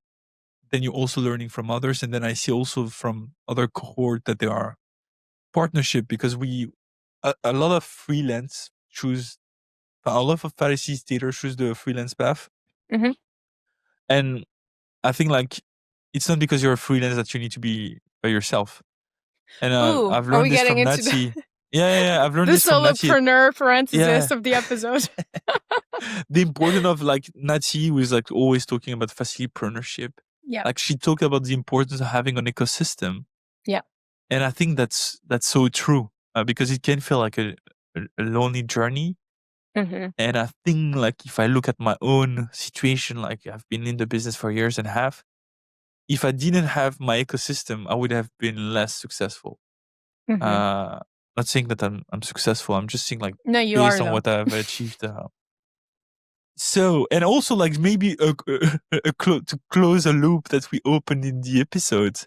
then you're also learning from others, and then I see also from other cohort that there are partnership, because a lot of freelance choose a lot of facilitators choose the freelance path. Hmm. And I think like it's not because you're a freelance that you need to be by yourself. And Ooh, I've are we learned this getting from into the Nazi. Yeah. I've learned the this from Nazi. solopreneur parenthesis Yeah. of the episode? The importance of like Nazi was like always talking about facilipreneurship. Yeah. Like she talked about the importance of having an ecosystem. Yeah. And I think that's so true, because it can feel like a lonely journey. Mhm. And I think like if I look at my own situation, like I've been in the business for years and a half, if I didn't have my ecosystem, I would have been less successful. Mhm. Uh, Not saying that I'm successful. I'm just saying like No, you based are on though. what I've achieved. So, and also like maybe to close a loop that we opened in the episode,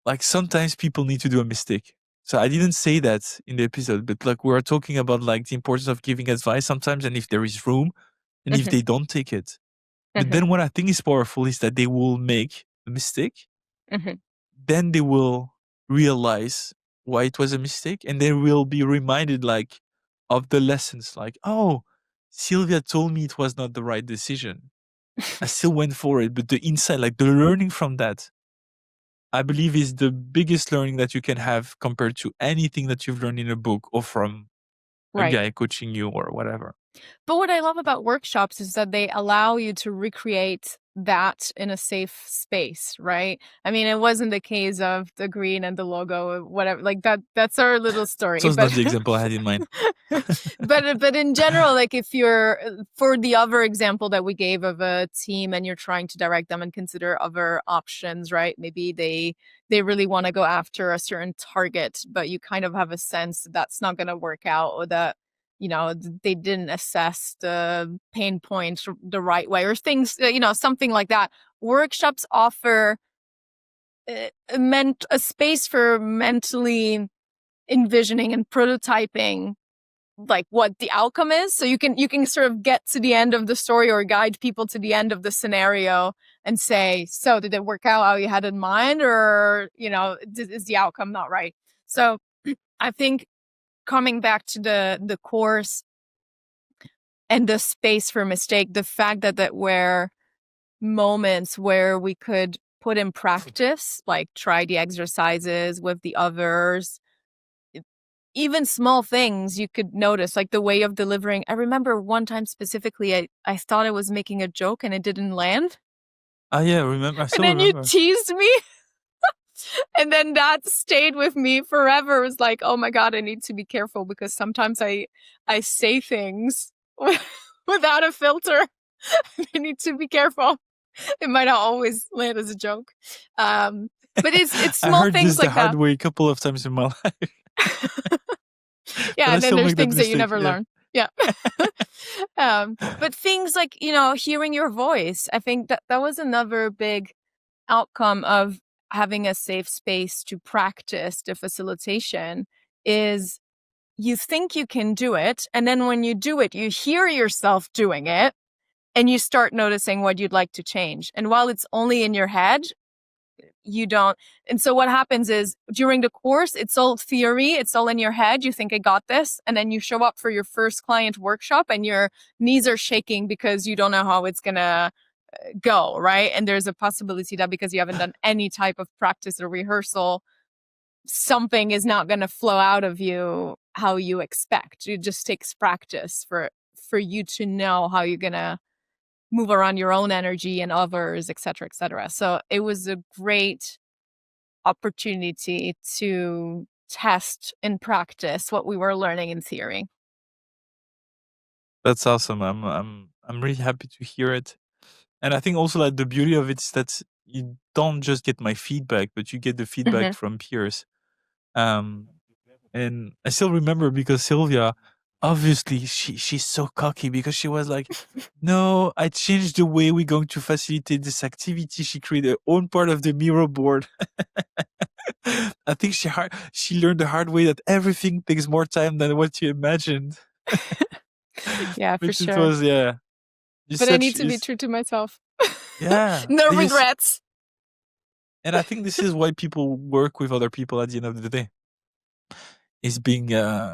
like sometimes people need to do a mistake. So I didn't say that in the episode, but like we are talking about like the importance of giving advice sometimes, and if there is room, and if Mhm, they don't take it. But mhm, then what I think is powerful is that they will make a mistake, mhm. then they will realize why it was a mistake, and they will be reminded like of the lessons, like, oh, Sylvia told me it was not the right decision. I still went for it, but the insight, like the learning from that, I believe is the biggest learning that you can have compared to anything that you've learned in a book or from a Right. guy coaching you or whatever. But what I love about workshops is that they allow you to recreate that in a safe space, right? I mean, it wasn't the case of the green and the logo or whatever. Like that's our little So story. it's But not the example I had in mind. but in general, like if you're for the other example that we gave of a team and you're trying to direct them and consider other options, right? Maybe they really want to go after a certain target, but you kind of have a sense that that's not going to work out, or that they didn't assess the pain points the right way, or things, something like that. Workshops offer a space for mentally envisioning and prototyping like what the outcome is, so you can sort of get to the end of the story or guide people to the end of the scenario and say, so did it work out how you had in mind, or is the outcome not right? So I think coming back to the course and the space for mistake, the fact that were moments where we could put in practice, like try the exercises with the others, even small things you could notice, like the way of delivering. I remember one time specifically, I thought I was making a joke and it didn't land. Ah, yeah, remember. I And still then you remember. teased me. And then that stayed with me forever. It was like, oh my God, I need to be careful, because sometimes I say things without a filter. I need to be careful. It might not always land as a joke. But it's I small heard things this the like hard that. way a couple of times in my life, but Yeah, I and then still there's make that things that you mistake. never Yeah. learn. Yeah. But things like, hearing your voice, I think that was another big outcome of having a safe space to practice the facilitation. Is you think you can do it, and then when you do it, you hear yourself doing it, and you start noticing what you'd like to change. And while it's only in your head, you don't. And so what happens is during the course, it's all theory, it's all in your head. You think I got this. And then you show up for your first client workshop and your knees are shaking because you don't know how it's going to go. Right. And there's a possibility that because you haven't done any type of practice or rehearsal, something is not going to flow out of you how you expect. It just takes practice for you to know how you're going to move around your own energy and others, et cetera, et cetera. So it was a great opportunity to test in practice what we were learning in theory. That's awesome. I'm really happy to hear it. And I think also like the beauty of it is that you don't just get my feedback, but you get the feedback Mhm. from peers. Um, and I still remember because Sylvia, obviously, she's so cocky because she was like, "No, I changed the way we're going to facilitate this activity." She created her own part of the mirror board. I think she learned the hard way that everything takes more time than what you imagined. Yeah, for Which it sure. was, yeah. You But I said need to be true to myself. yeah. No regrets. And I think this is why people work with other people at the end of the day. Is being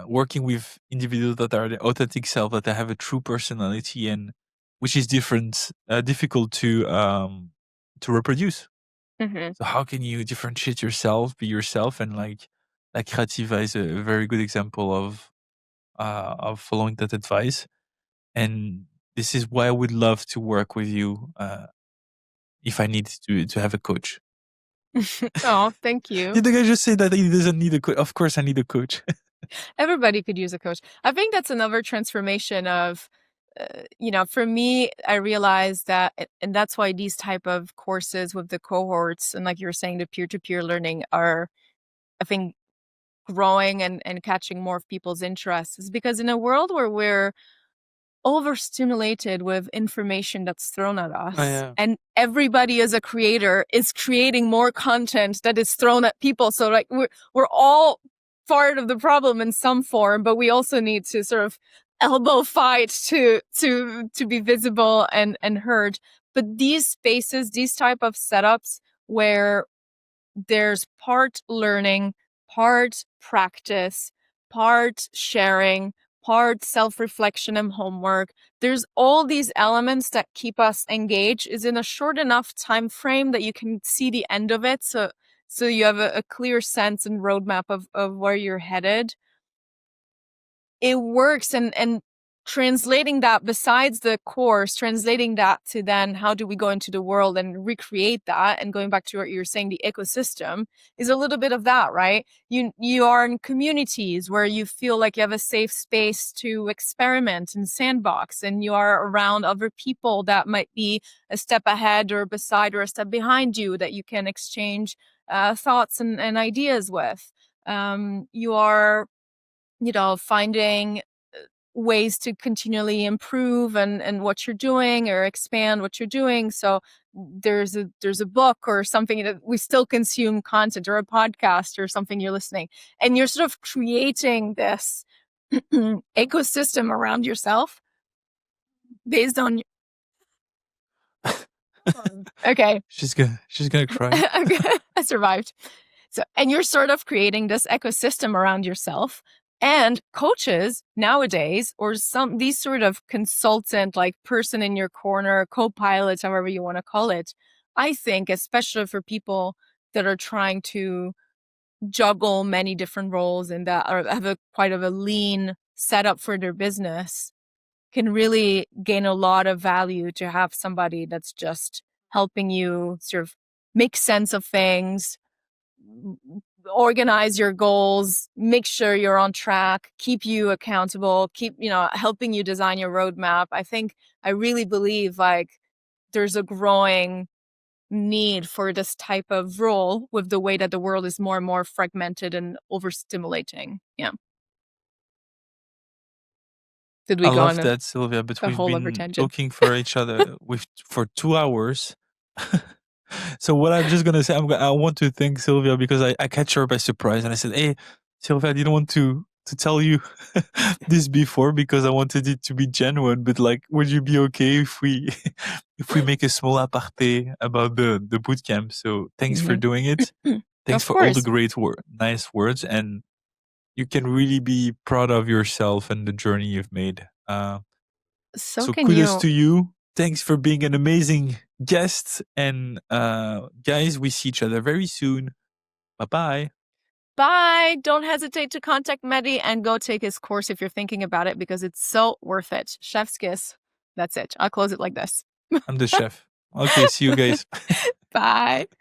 working with individuals that are the authentic self, that they have a true personality, and which is difficult to reproduce. Hmm. So how can you differentiate yourself, be yourself, and like Creativa is a very good example of following that advice. And this is why I would love to work with you if I need to have a coach. Oh, thank you. Did the guy just say that he doesn't need a coach? Of course, I need a coach. Everybody could use a coach. I think that's another transformation of, for me, I realized that, and that's why these type of courses with the cohorts and like you were saying, the peer-to-peer learning are, I think, growing and catching more of people's interests, is because in a world where we're overstimulated with information that's thrown at us. Oh, yeah. And everybody as a creator is creating more content that is thrown at people. So like we're all part of the problem in some form, but we also need to sort of elbow fight to be visible and heard. But these spaces, these type of setups where there's part learning, part practice, part sharing, part self-reflection and homework. There's all these elements that keep us engaged, is in a short enough time frame that you can see the end of it. So you have a clear sense and roadmap of where you're headed. It works, and translating that, besides the course, translating that to then how do we go into the world and recreate that, and going back to what you're saying, the ecosystem is a little bit of that, right? You are in communities where you feel like you have a safe space to experiment and sandbox, and you are around other people that might be a step ahead or beside or a step behind you that you can exchange thoughts and ideas with. You are finding ways to continually improve and what you're doing or expand what you're doing. So there's a book or something that we still consume content, or a podcast or something you're listening, and you're sort of creating this ecosystem around yourself based on okay. She's gonna cry. I survived. So, and you're sort of creating this ecosystem around yourself. And coaches nowadays, or these sort of consultant, like person in your corner, copilot, however you want to call it, I think, especially for people that are trying to juggle many different roles and that have quite of a lean setup for their business, can really gain a lot of value to have somebody that's just helping you sort of make sense of things, organize your goals, make sure you're on track, keep you accountable, helping you design your roadmap. I really believe like there's a growing need for this type of role with the way that the world is more and more fragmented and overstimulating. Yeah. Did we I go love on that, Sylvia, but a we've whole other been tangent? talking for each other for 2 hours. So what I'm just gonna say, I want to thank Sylvia because I catch her by surprise, and I said, "Hey, Sylvia, I didn't want to tell you this before because I wanted it to be genuine. But like, would you be okay if we if we make a small aparté about the bootcamp?" So thanks for doing it. Thanks Of for all the course. great nice words, and you can really be proud of yourself and the journey you've made. So So can kudos you. to you. Thanks for being an amazing guest. And guys, we see each other very soon. Bye-bye. Bye. Don't hesitate to contact Mehdi and go take his course if you're thinking about it, because it's so worth it. Chef's kiss. That's it. I'll close it like this. I'm the chef. Okay, see you guys. Bye.